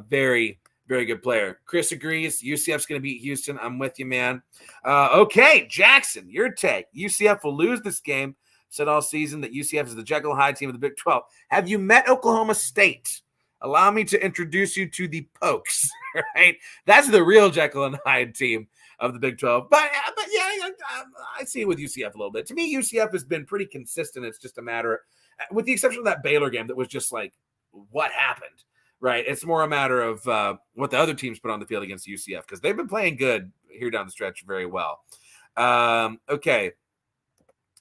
very, very good player. Chris agrees. UCF's going to beat Houston. I'm with you, man. Okay, Jackson, your take. UCF will lose this game. Said all season that UCF is the Jekyll and Hyde team of the Big 12. Have you met Oklahoma State? Allow me to introduce you to the Pokes, right? That's the real Jekyll and Hyde team of the Big 12. But yeah, I see it with UCF a little bit. To me, UCF has been pretty consistent. It's just a matter, with the exception of that Baylor game that was just like, what happened, right? It's more a matter of what the other teams put on the field against UCF, because they've been playing good here down the stretch very well. Okay.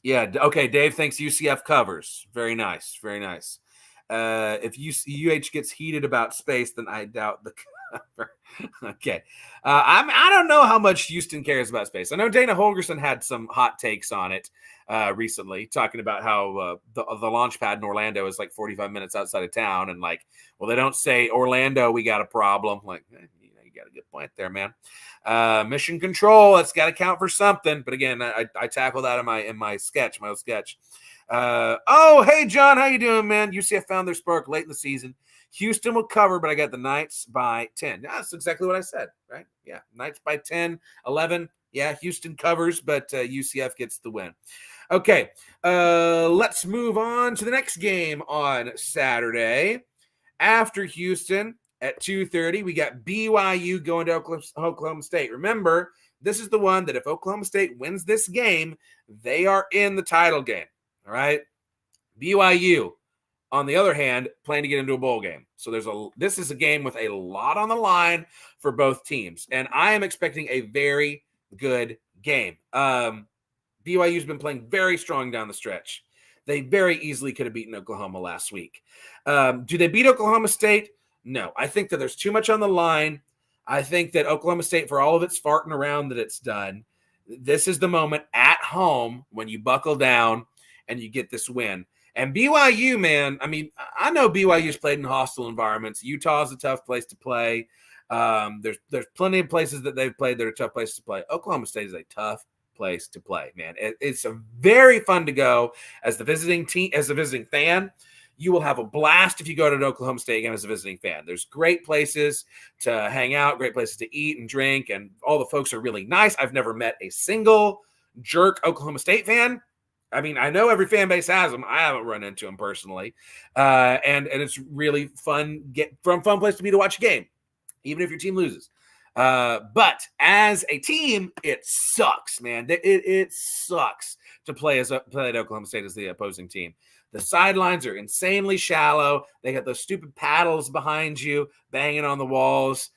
Yeah, okay, Dave thinks UCF covers. Very nice, very nice. If UH gets heated about space, then I doubt the cover. Okay. I don't know how much Houston cares about space. I know Dana Holgorsen had some hot takes on it recently, talking about how the launch pad in Orlando is like 45 minutes outside of town. And like, well, they don't say, Orlando, we got a problem. Like, you got a good point there, man. Mission control, that's got to count for something. But again, I tackled that in my old sketch. Hey, John, how you doing, man? UCF found their spark late in the season. Houston will cover, but I got the Knights by 10. Yeah, that's exactly what I said, right? Yeah, Knights by 10, 11. Yeah, Houston covers, but UCF gets the win. Okay, let's move on to the next game on Saturday. After Houston at 2:30, we got BYU going to Oklahoma State. Remember, this is the one that if Oklahoma State wins this game, they are in the title game. All right. BYU, on the other hand, playing to get into a bowl game. So this is a game with a lot on the line for both teams. And I am expecting a very good game. BYU's been playing very strong down the stretch. They very easily could have beaten Oklahoma last week. Do they beat Oklahoma State? No. I think that there's too much on the line. I think that Oklahoma State, for all of its farting around that it's done, this is the moment at home when you buckle down and you get this win. And BYU, man, I mean, I know BYU's played in hostile environments. Utah's a tough place to play. There's plenty of places that they've played that are tough places to play. Oklahoma State is a tough place to play, man. It's a very fun to go as the visiting team, as a visiting fan. You will have a blast if you go to an Oklahoma State game as a visiting fan. There's great places to hang out, great places to eat and drink, and all the folks are really nice. I've never met a single jerk Oklahoma State fan. I mean, I know every fan base has them. I haven't run into them personally, and it's really fun. Fun place to be to watch a game, even if your team loses. But as a team, it sucks, man. It sucks to play at Oklahoma State as the opposing team. The sidelines are insanely shallow. They got those stupid paddles behind you, banging on the walls.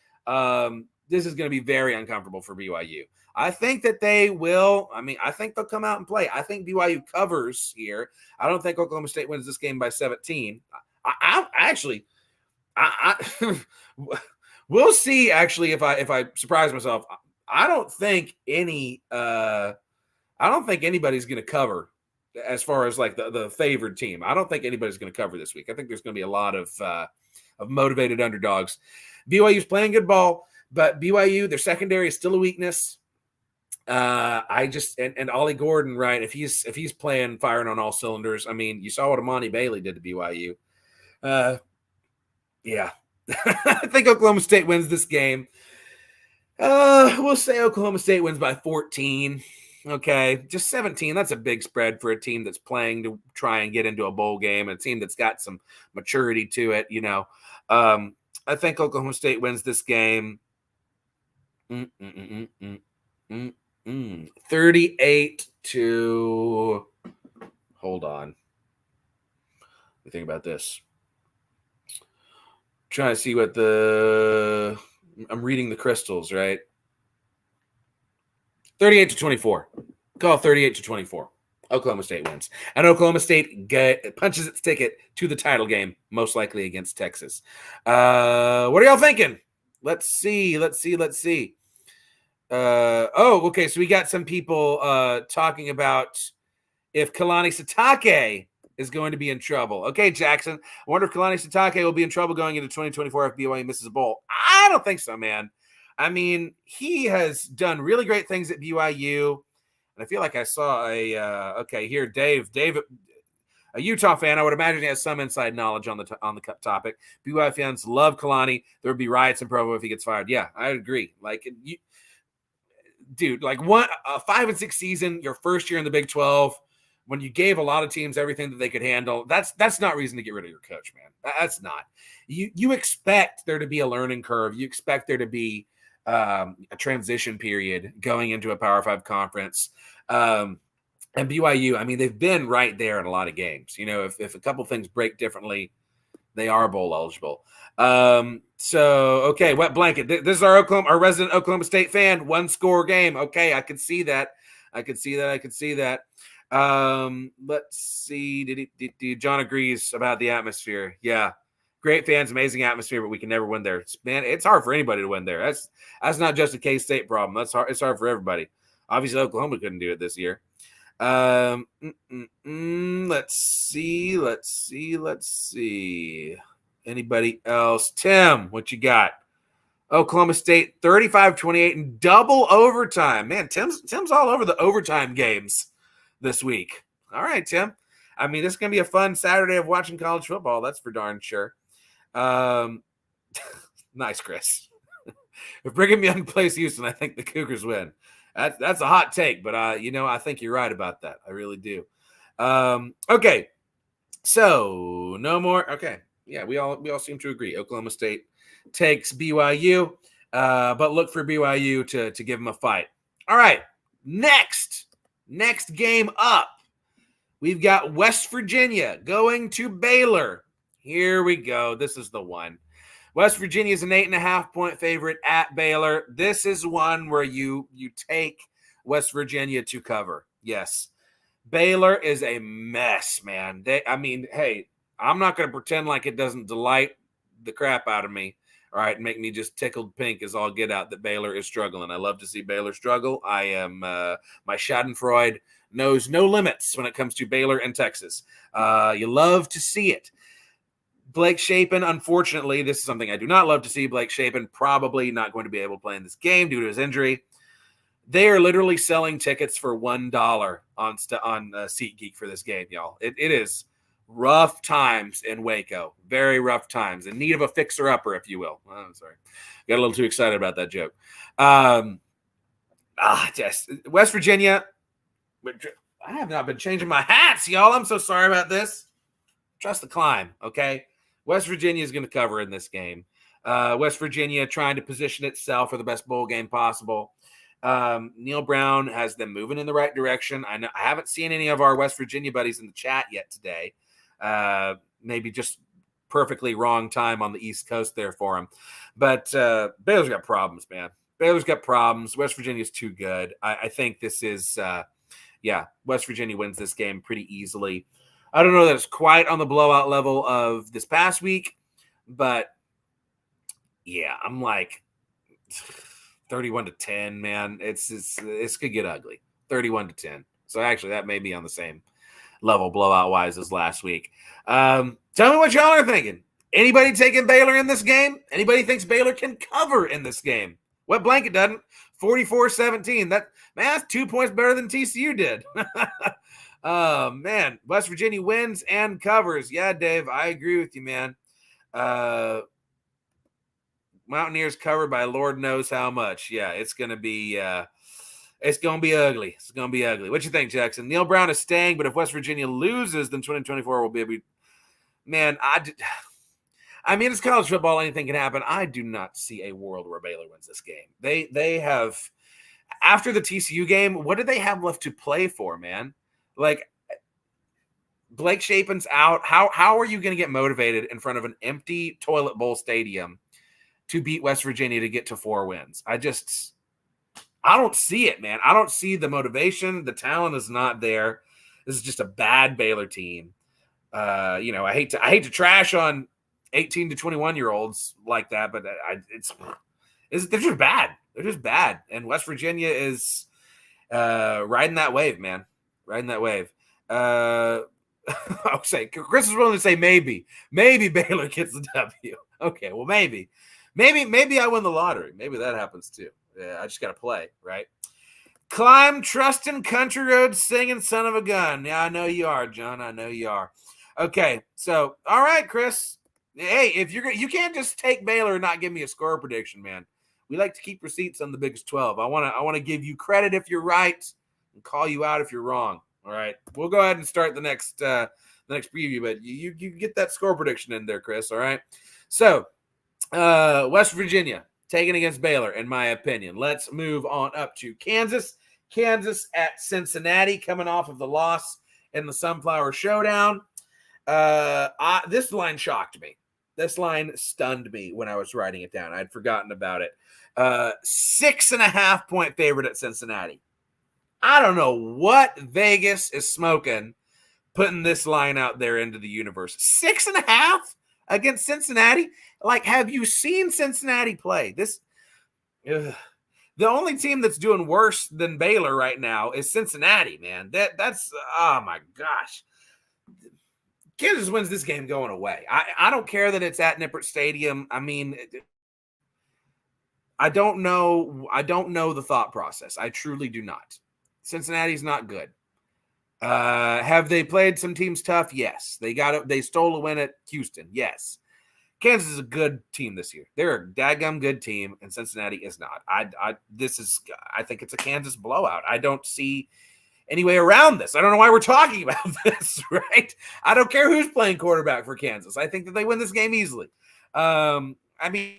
This is going to be very uncomfortable for BYU. I think that they will. I mean, I think they'll come out and play. I think BYU covers here. I don't think Oklahoma State wins this game by 17. I actually, we'll see. Actually, if I surprise myself, I don't think anybody's going to cover as far as like the favored team. I don't think anybody's going to cover this week. I think there's going to be a lot of motivated underdogs. BYU's playing good ball, but BYU, their secondary is still a weakness. And Ollie Gordon, right? If he's playing firing on all cylinders, I mean, you saw what Amani Bailey did to BYU. Yeah. I think Oklahoma State wins this game. We'll say Oklahoma State wins by 14. Okay, just 17. That's a big spread for a team that's playing to try and get into a bowl game, a team that's got some maturity to it, you know. I think Oklahoma State wins this game 38 to – hold on. Let me think about this. I'm trying to see what I'm reading the crystals, right? 38 to 24. Call 38 to 24. Oklahoma State wins. And Oklahoma State punches its ticket to the title game, most likely against Texas. What are y'all thinking? Let's see. Okay. So we got some people talking about if Kalani Sitake is going to be in trouble. Okay, Jackson. I wonder if Kalani Sitake will be in trouble going into 2024 if BYU misses a bowl. I don't think so, man. I mean, he has done really great things at BYU. And I feel like I saw Dave, a Utah fan. I would imagine he has some inside knowledge on the topic. BYU fans love Kalani. There would be riots in Provo if he gets fired. Yeah, I agree. Like, dude, like a 5-6 season, your first year in the Big 12, when you gave a lot of teams everything that they could handle, that's not reason to get rid of your coach, man. That's not. You expect there to be a learning curve. You expect there to be a transition period going into a Power 5 conference. And BYU, I mean, they've been right there in a lot of games. You know, if a couple things break differently, they are bowl eligible. Okay, wet blanket. This is our resident Oklahoma State fan. 1-score game. Okay, I can see that. Let's see. John agrees about the atmosphere. Yeah. Great fans, amazing atmosphere, but we can never win there. Man, it's hard for anybody to win there. That's not just a K-State problem. That's hard. It's hard for everybody. Obviously, Oklahoma couldn't do it this year. Let's see. Anybody else? Tim, what you got? Oklahoma State 35-28 in double overtime. Man, Tim's all over the overtime games this week. All right, Tim. I mean, this is going to be a fun Saturday of watching college football. That's for darn sure. Nice, Chris. If Brigham Young plays Houston, I think the Cougars win. That's a hot take, but I think you're right about that. I really do. Okay. So no more. Okay. Yeah, we all seem to agree. Oklahoma State takes BYU, but look for BYU to give them a fight. All right. Next game up. We've got West Virginia going to Baylor. Here we go. This is the one. West Virginia is an 8.5-point favorite at Baylor. This is one where you take West Virginia to cover. Yes. Baylor is a mess, man. Hey, I'm not going to pretend like it doesn't delight the crap out of me. All right, make me just tickled pink as all get out that Baylor is struggling. I love to see Baylor struggle. I am my Schadenfreude knows no limits when it comes to Baylor and Texas. You love to see it. Blake Shapen, unfortunately, this is something I do not love to see. Blake Shapen probably not going to be able to play in this game due to his injury. They are literally selling tickets for $1 on SeatGeek for this game, y'all. It is rough times in Waco. Very rough times. In need of a fixer-upper, if you will. Oh, sorry. Got a little too excited about that joke. Just West Virginia. I have not been changing my hats, y'all. I'm so sorry about this. Trust the climb, okay? West Virginia is going to cover in this game. West Virginia trying to position itself for the best bowl game possible. Neil Brown has them moving in the right direction. I haven't seen any of our West Virginia buddies in the chat yet today. Maybe just perfectly wrong time on the East Coast there for him. But Baylor's got problems, man. Baylor's got problems. West Virginia's too good. I think this is, West Virginia wins this game pretty easily. I don't know that it's quite on the blowout level of this past week, but yeah, I'm like 31-10, man. It's could get ugly. 31-10. So actually, that may be on the same level blowout wise as last week. Tell me what y'all are thinking. Anybody taking Baylor in this game? Anybody thinks Baylor can cover in this game? Wet blanket doesn't. 44-17. That's 2 points better than TCU did. Oh, man. West Virginia wins and covers. Yeah, Dave, I agree with you, man. Mountaineers covered by Lord knows how much. Yeah, it's going to be ugly. It's going to be ugly. What you think, Jackson? Neil Brown is staying, but if West Virginia loses, then 2024 will be a man, I mean, it's college football. Anything can happen. I do not see a world where Baylor wins this game. They have, after the TCU game, what do they have left to play for, man? Like, Blake Shapen's out. How are you going to get motivated in front of an empty toilet bowl stadium to beat West Virginia to get to 4 wins? I don't see it, man. I don't see the motivation. The talent is not there. This is just a bad Baylor team. I hate to trash on 18 to 21-year-olds like that, but they're just bad. They're just bad. And West Virginia is riding that wave, man. Riding that wave. I'll say Chris is willing to say maybe Baylor gets the W. Okay, well maybe I win the lottery. Maybe that happens too. Yeah, I just got to play, right? Climb, trusting country roads, singing son of a gun. Yeah, I know you are, John. I know you are. Okay, so all right, Chris. Hey, if you can't just take Baylor and not give me a score prediction, man. We like to keep receipts on the Biggest 12. I want to give you credit if you're right and call you out if you're wrong. All right, we'll go ahead and start the next preview, but you get that score prediction in there, Chris. All right, so West Virginia taken against Baylor, in my opinion. Let's move on up to Kansas. Kansas at Cincinnati, coming off of the loss in the Sunflower Showdown. This line shocked me. This line stunned me when I was writing it down. I'd forgotten about it. 6.5 point favorite at Cincinnati. I don't know what Vegas is smoking, putting this line out there into the universe. 6.5 against Cincinnati? Like, have you seen Cincinnati play? The only team that's doing worse than Baylor right now is Cincinnati, man. That's oh my gosh. Kansas wins this game going away. I don't care that it's at Nippert Stadium. I mean, I don't know the thought process. I truly do not. Cincinnati's not good. Have they played some teams tough? Yes. They stole a win at Houston. Yes. Kansas is a good team this year. They're a daggum good team, and Cincinnati is not. I think it's a Kansas blowout. I don't see any way around this. I don't know why we're talking about this, right? I don't care who's playing quarterback for Kansas. I think that they win this game easily. I mean,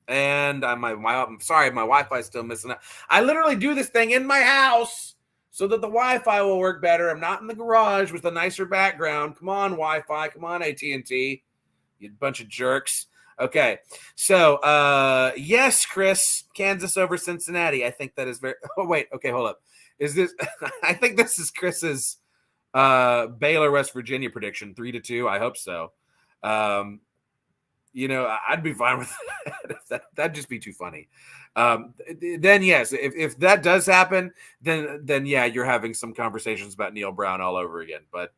and I'm sorry, my Wi-Fi is still missing out. I literally do this thing in my house so that the Wi-Fi will work better. I'm not in the garage with a nicer background. Come on, Wi-Fi. Come on, AT&T. You bunch of jerks. Okay, so yes, Chris, Kansas over Cincinnati. I think that is very. Oh wait, okay, hold up. Is this? I think this is Chris's Baylor West Virginia prediction, 3-2. I hope so. I'd be fine with that. That'd just be too funny. Then yes, if that does happen, then yeah, you're having some conversations about Neil Brown all over again. But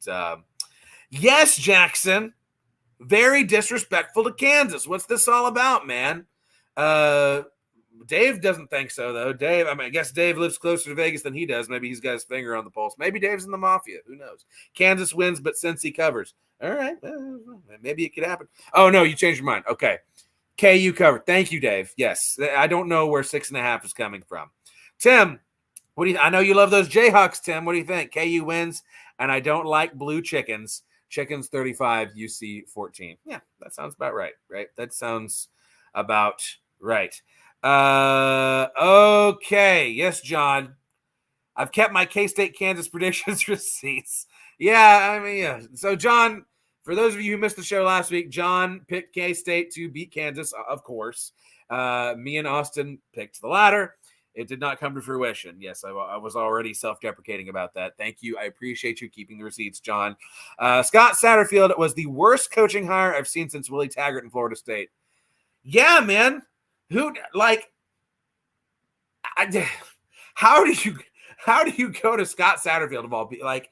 yes, Jackson. Very disrespectful to Kansas. What's this all about, man? Dave doesn't think so, though. Dave, I guess Dave lives closer to Vegas than he does. Maybe he's got his finger on the pulse. Maybe Dave's in the mafia. Who knows? Kansas wins, but Cincy covers. All right. Maybe it could happen. Oh, no, you changed your mind. Okay. KU covered. Thank you, Dave. Yes. I don't know where 6.5 is coming from. Tim, what do you? I know you love those Jayhawks, Tim. What do you think? KU wins, and I don't like blue chickens. Chickens 35, UC 14. Yeah, that sounds about right, right? That sounds about right. Okay. Yes, John. I've kept my K-State Kansas predictions receipts. Yeah, I mean, yeah. So, John, for those of you who missed the show last week, John picked K-State to beat Kansas, of course. Me and Austin picked the latter. It did not come to fruition. Yes, I was already self-deprecating about that. Thank you. I appreciate you keeping the receipts, John. Scott Satterfield was the worst coaching hire I've seen since Willie Taggart in Florida State. Yeah, man. How do you go to Scott Satterfield of all? Like,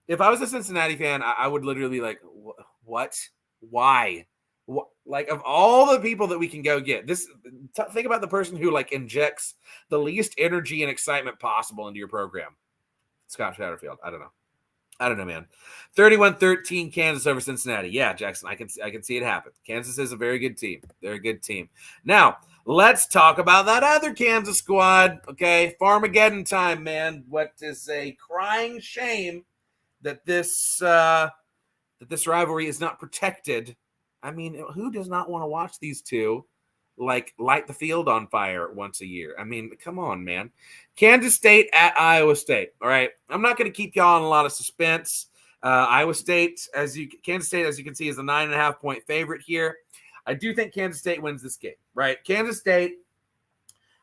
if I was a Cincinnati fan, I would literally be like, what? Why? Like, of all the people that we can go get, think about the person who like injects the least energy and excitement possible into your program. Scott Satterfield. I don't know, man. 31-13 Kansas over Cincinnati. Yeah, Jackson, I can see it happen. Kansas is a very good team. They're a good team. Now, let's talk about that other Kansas squad. Okay, Farmageddon time, man. What is a crying shame that this rivalry is not protected. I mean, who does not want to watch these two like light the field on fire once a year? I mean, come on, man. Kansas State at Iowa State. All right. I'm not going to keep y'all in a lot of suspense. Kansas State, as you can see, is a 9.5 point favorite here. I do think Kansas State wins this game, right? Kansas State,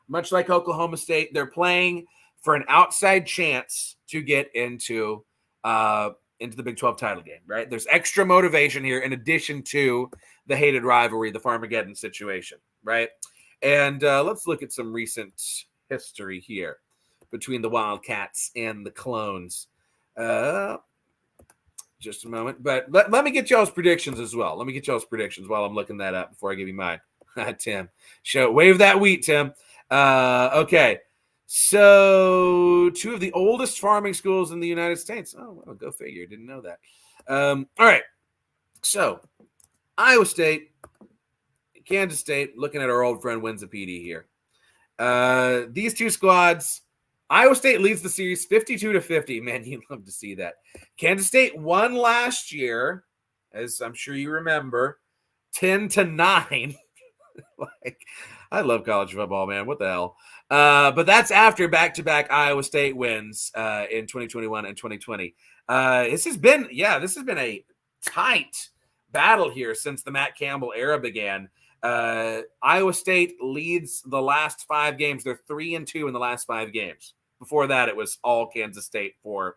much like Oklahoma State, they're playing for an outside chance to get into the Big 12 title game, right? There's extra motivation here in addition to the hated rivalry, the Farmageddon situation, right? And let's look at some recent history here between the Wildcats and the Clones. Just a moment. But let me get y'all's predictions as well. Let me get y'all's predictions while I'm looking that up before I give you mine. Tim, wave that wheat, Tim. Okay. So, two of the oldest farming schools in the United States. Oh, well, go figure. Didn't know that. All right. So, Iowa State, Kansas State, looking at our old friend Winza PD here. These two squads, Iowa State leads the series 52-50. Man, you'd love to see that. Kansas State won last year, as I'm sure you remember, 10-9. Like, I love college football, man. What the hell? But that's after back-to-back Iowa State wins in 2021 and 2020. This has been a tight battle here since the Matt Campbell era began. Iowa State leads the last 5 games. They're 3-2 in the last 5 games. Before that, it was all Kansas State for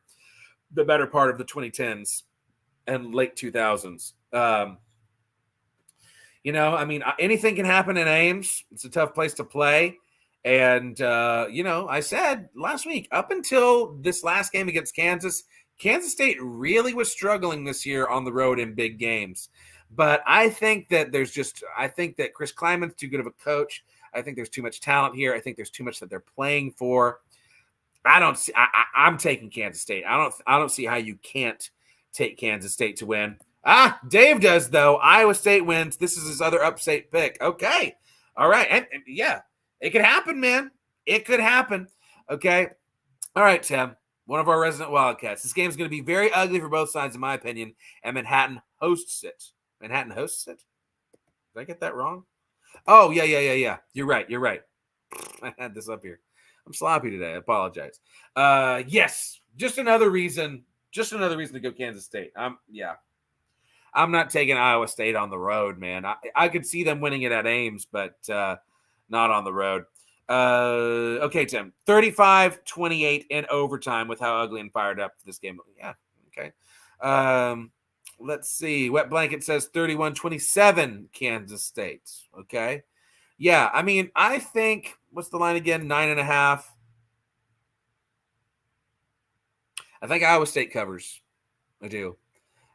the better part of the 2010s and late 2000s. Anything can happen in Ames. It's a tough place to play. And, I said last week, up until this last game against Kansas State really was struggling this year on the road in big games. But I think that Chris Kleiman's too good of a coach. I think there's too much talent here. I think there's too much that they're playing for. I'm taking Kansas State. I don't see how you can't take Kansas State to win. Dave does, though. Iowa State wins. This is his other upstate pick. Okay. All right. And yeah, it could happen, man. It could happen. Okay. All right, Tim, one of our resident Wildcats. This game is going to be very ugly for both sides, in my opinion, and Manhattan hosts it. Manhattan hosts it? Did I get that wrong? Oh, yeah. You're right. I had this up here. I'm sloppy today. I apologize. Yes, just another reason to go Kansas State. I'm not taking Iowa State on the road, man. I could see them winning it at Ames, but not on the road. Okay, Tim. 35-28 in overtime with how ugly and fired up this game. Yeah, okay. Let's see. Wet Blanket says 31-27 Kansas State. Okay. Yeah, I mean, I think, what's the line again? 9.5. I think Iowa State covers. I do.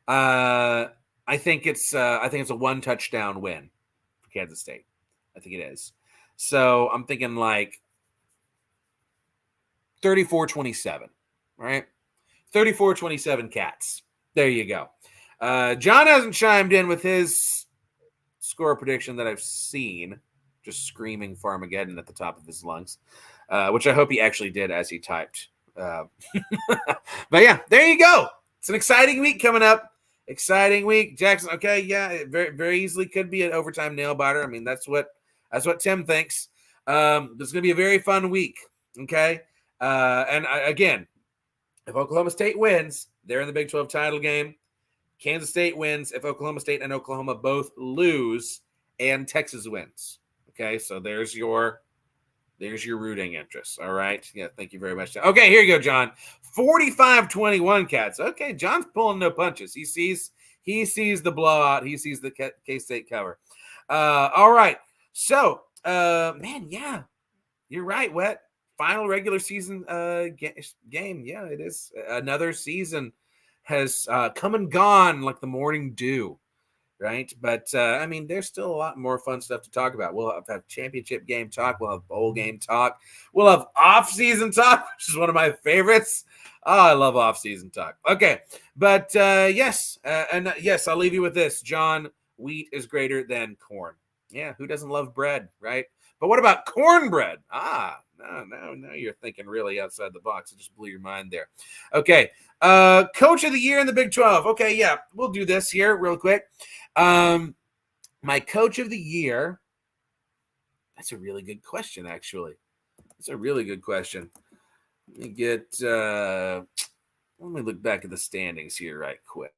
I think it's a 1 touchdown win for Kansas State. I think it is. So I'm thinking like 34-27, right? 34-27 Cats. There you go. John hasn't chimed in with his score prediction that I've seen, just screaming Farmageddon at the top of his lungs, which I hope he actually did as he typed. But yeah, there you go. It's an exciting week coming up. Exciting week, Jackson. Okay, yeah, it very very easily could be an overtime nail biter. I mean, that's what Tim thinks. It's going to be a very fun week. Okay, and again, if Oklahoma State wins, they're in the Big 12 title game. Kansas State wins if Oklahoma State and Oklahoma both lose, and Texas wins. Okay, so there's your rooting interest. All right. Yeah, thank you very much. Okay, here you go, John. 45-21 Cats. Okay, John's pulling no punches. He sees the blowout. He sees the K-State cover. All right. So, man, yeah, you're right, Wet. Final regular season game. Yeah, it is. Another season has come and gone like the morning dew. Right. But I mean, there's still a lot more fun stuff to talk about. We'll have championship game talk. We'll have bowl game talk. We'll have off-season talk, which is one of my favorites. Oh, I love off-season talk. Okay. But yes. Yes, I'll leave you with this. John, wheat is greater than corn. Yeah. Who doesn't love bread? Right. But what about cornbread? No, you're thinking really outside the box. It just blew your mind there. Okay. Coach of the year in the Big 12. Okay. Yeah. We'll do this here real quick. My coach of the year. That's a really good question, actually. That's a really good question. Let me look back at the standings here right quick.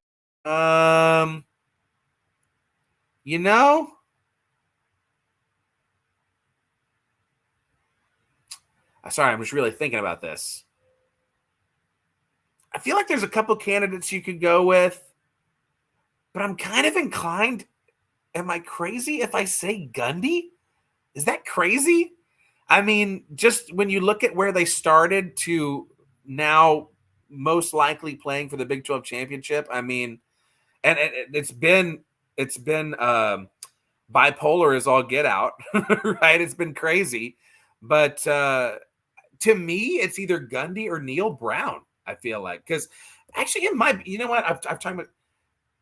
You know, sorry, I'm just really thinking about this. I feel like there's a couple candidates you could go with, but I'm kind of inclined. Am I crazy if I say Gundy? Is that crazy? I mean, just when you look at where they started to now most likely playing for the Big 12 championship, I mean, and it's been bipolar as all get out, right? It's been crazy. But to me, it's either Gundy or Neil Brown, I feel like. Because actually, you know what? I've talked about,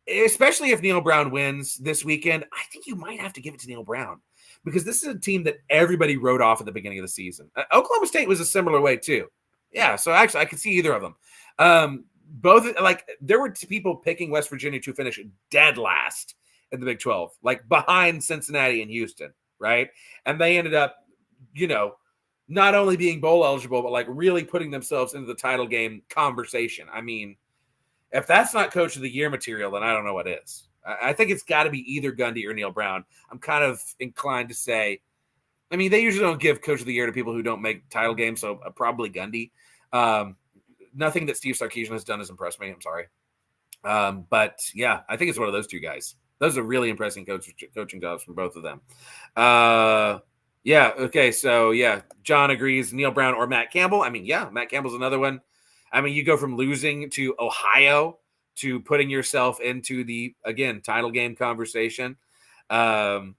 especially if Neil Brown wins this weekend, I think you might have to give it to Neil Brown because this is a team that everybody wrote off at the beginning of the season. Oklahoma State was a similar way too. Yeah, so actually I could see either of them. Both, like, there were people picking West Virginia to finish dead last in the Big 12, like behind Cincinnati and Houston, right? And they ended up, not only being bowl eligible, but like really putting themselves into the title game conversation. I mean, if that's not coach of the year material, then I don't know what is. I think it's got to be either Gundy or Neil Brown. I'm kind of inclined to say, I mean, they usually don't give coach of the year to people who don't make title games, so probably Gundy. Nothing that Steve Sarkisian has done has impressed me. I'm sorry. But yeah, I think it's one of those two guys. Those are really impressive coaching jobs from both of them. Yeah. Okay. So yeah, John agrees. Neil Brown or Matt Campbell. I mean, yeah, Matt Campbell's another one. I mean, you go from losing to Ohio to putting yourself into the, again, title game conversation. Okay,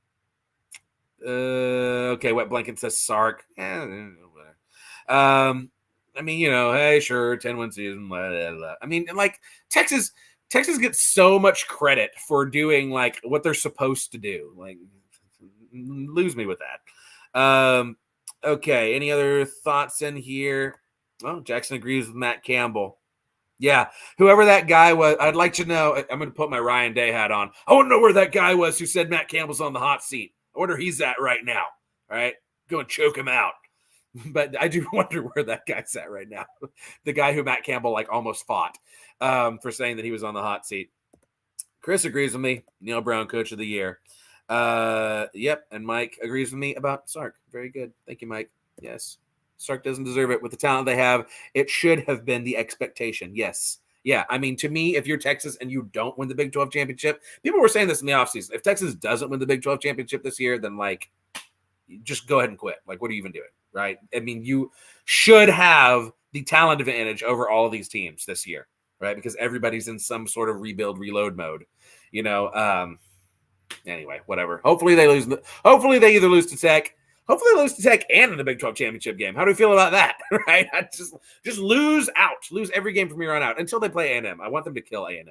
Wet Blanket says Sark. I mean, hey, sure, 10-win season. Blah, blah, blah. I mean, like Texas gets so much credit for doing like what they're supposed to do. Like, lose me with that. Okay, any other thoughts in here? Oh, Jackson agrees with Matt Campbell. Yeah, whoever that guy was, I'd like to know. I'm going to put my Ryan Day hat on. I want to know where that guy was who said Matt Campbell's on the hot seat. I wonder he's at right now. All right, go and choke him out. But I do wonder where that guy's at right now. The guy who Matt Campbell like almost fought for saying that he was on the hot seat. Chris agrees with me. Neil Brown, coach of the year. Yep, and Mike agrees with me about Sark. Very good. Thank you, Mike. Yes. Sark doesn't deserve it with the talent they have. It should have been the expectation. Yes. Yeah. I mean, to me, if you're Texas and you don't win the Big 12 championship, people were saying this in the offseason. If Texas doesn't win the Big 12 championship this year, then like, just go ahead and quit. Like, what are you even doing? Right. I mean, you should have the talent advantage over all of these teams this year, right? Because everybody's in some sort of rebuild, reload mode, Anyway, whatever. Hopefully they lose. Hopefully they either lose to Tech. Hopefully they lose to Tech and in the Big 12 championship game. How do we feel about that? Right? Just lose out. Lose every game from here on out until they play A&M. I want them to kill A&M.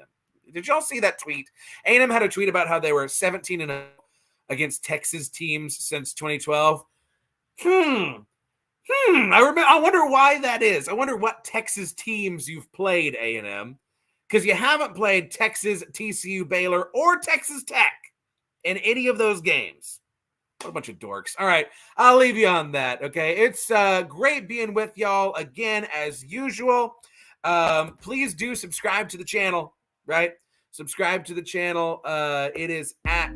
Did y'all see that tweet? A&M had a tweet about how they were 17-0 against Texas teams since 2012. I wonder why that is. I wonder what Texas teams you've played, A&M, because you haven't played Texas, TCU, Baylor, or Texas Tech in any of those games. What a bunch of dorks. All right, I'll leave you on that, okay? It's great being with y'all again, as usual. Please do subscribe to the channel, right? Subscribe to the channel. It is at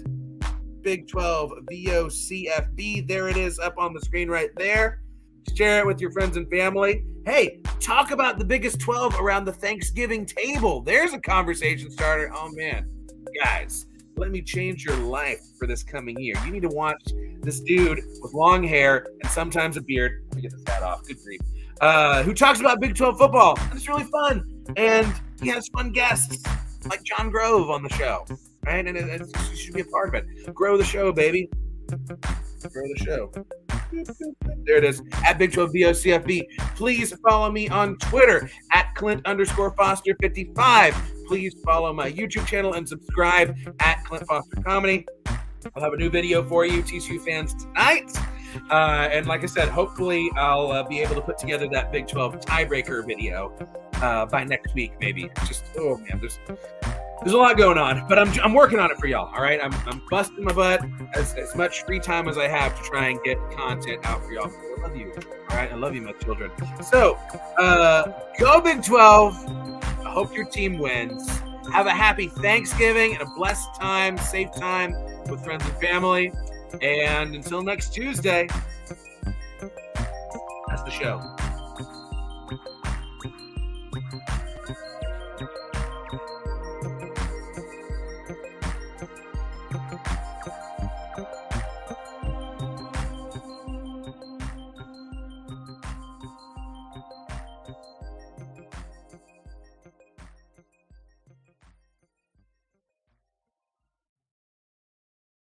Big 12 VOCFB. There it is up on the screen right there. Share it with your friends and family. Hey, talk about the biggest 12 around the Thanksgiving table. There's a conversation starter. Oh, man. Guys, let me change your life for this coming year. You need to watch this dude with long hair and sometimes a beard. Let me get this hat off. Good grief. Who talks about Big 12 football. And it's really fun. And he has fun guests like John Grove on the show. Right? And you should be a part of it. Grow the show, baby. Grow the show. There it is, at Big 12 VOCFB. Please follow me on Twitter at Clint_Foster55. Please follow my YouTube channel and subscribe at Clint Foster Comedy. I'll have a new video for you, TCU fans, tonight. And like I said, hopefully I'll be able to put together that Big 12 tiebreaker video by next week, maybe. Just, oh man, there's a lot going on, but I'm working on it for y'all, all right? I'm busting my butt as much free time as I have to try and get content out for y'all. I love you, all right? I love you, my children. So, go Big 12. I hope your team wins. Have a happy Thanksgiving and a blessed time, safe time with friends and family. And until next Tuesday, that's the show.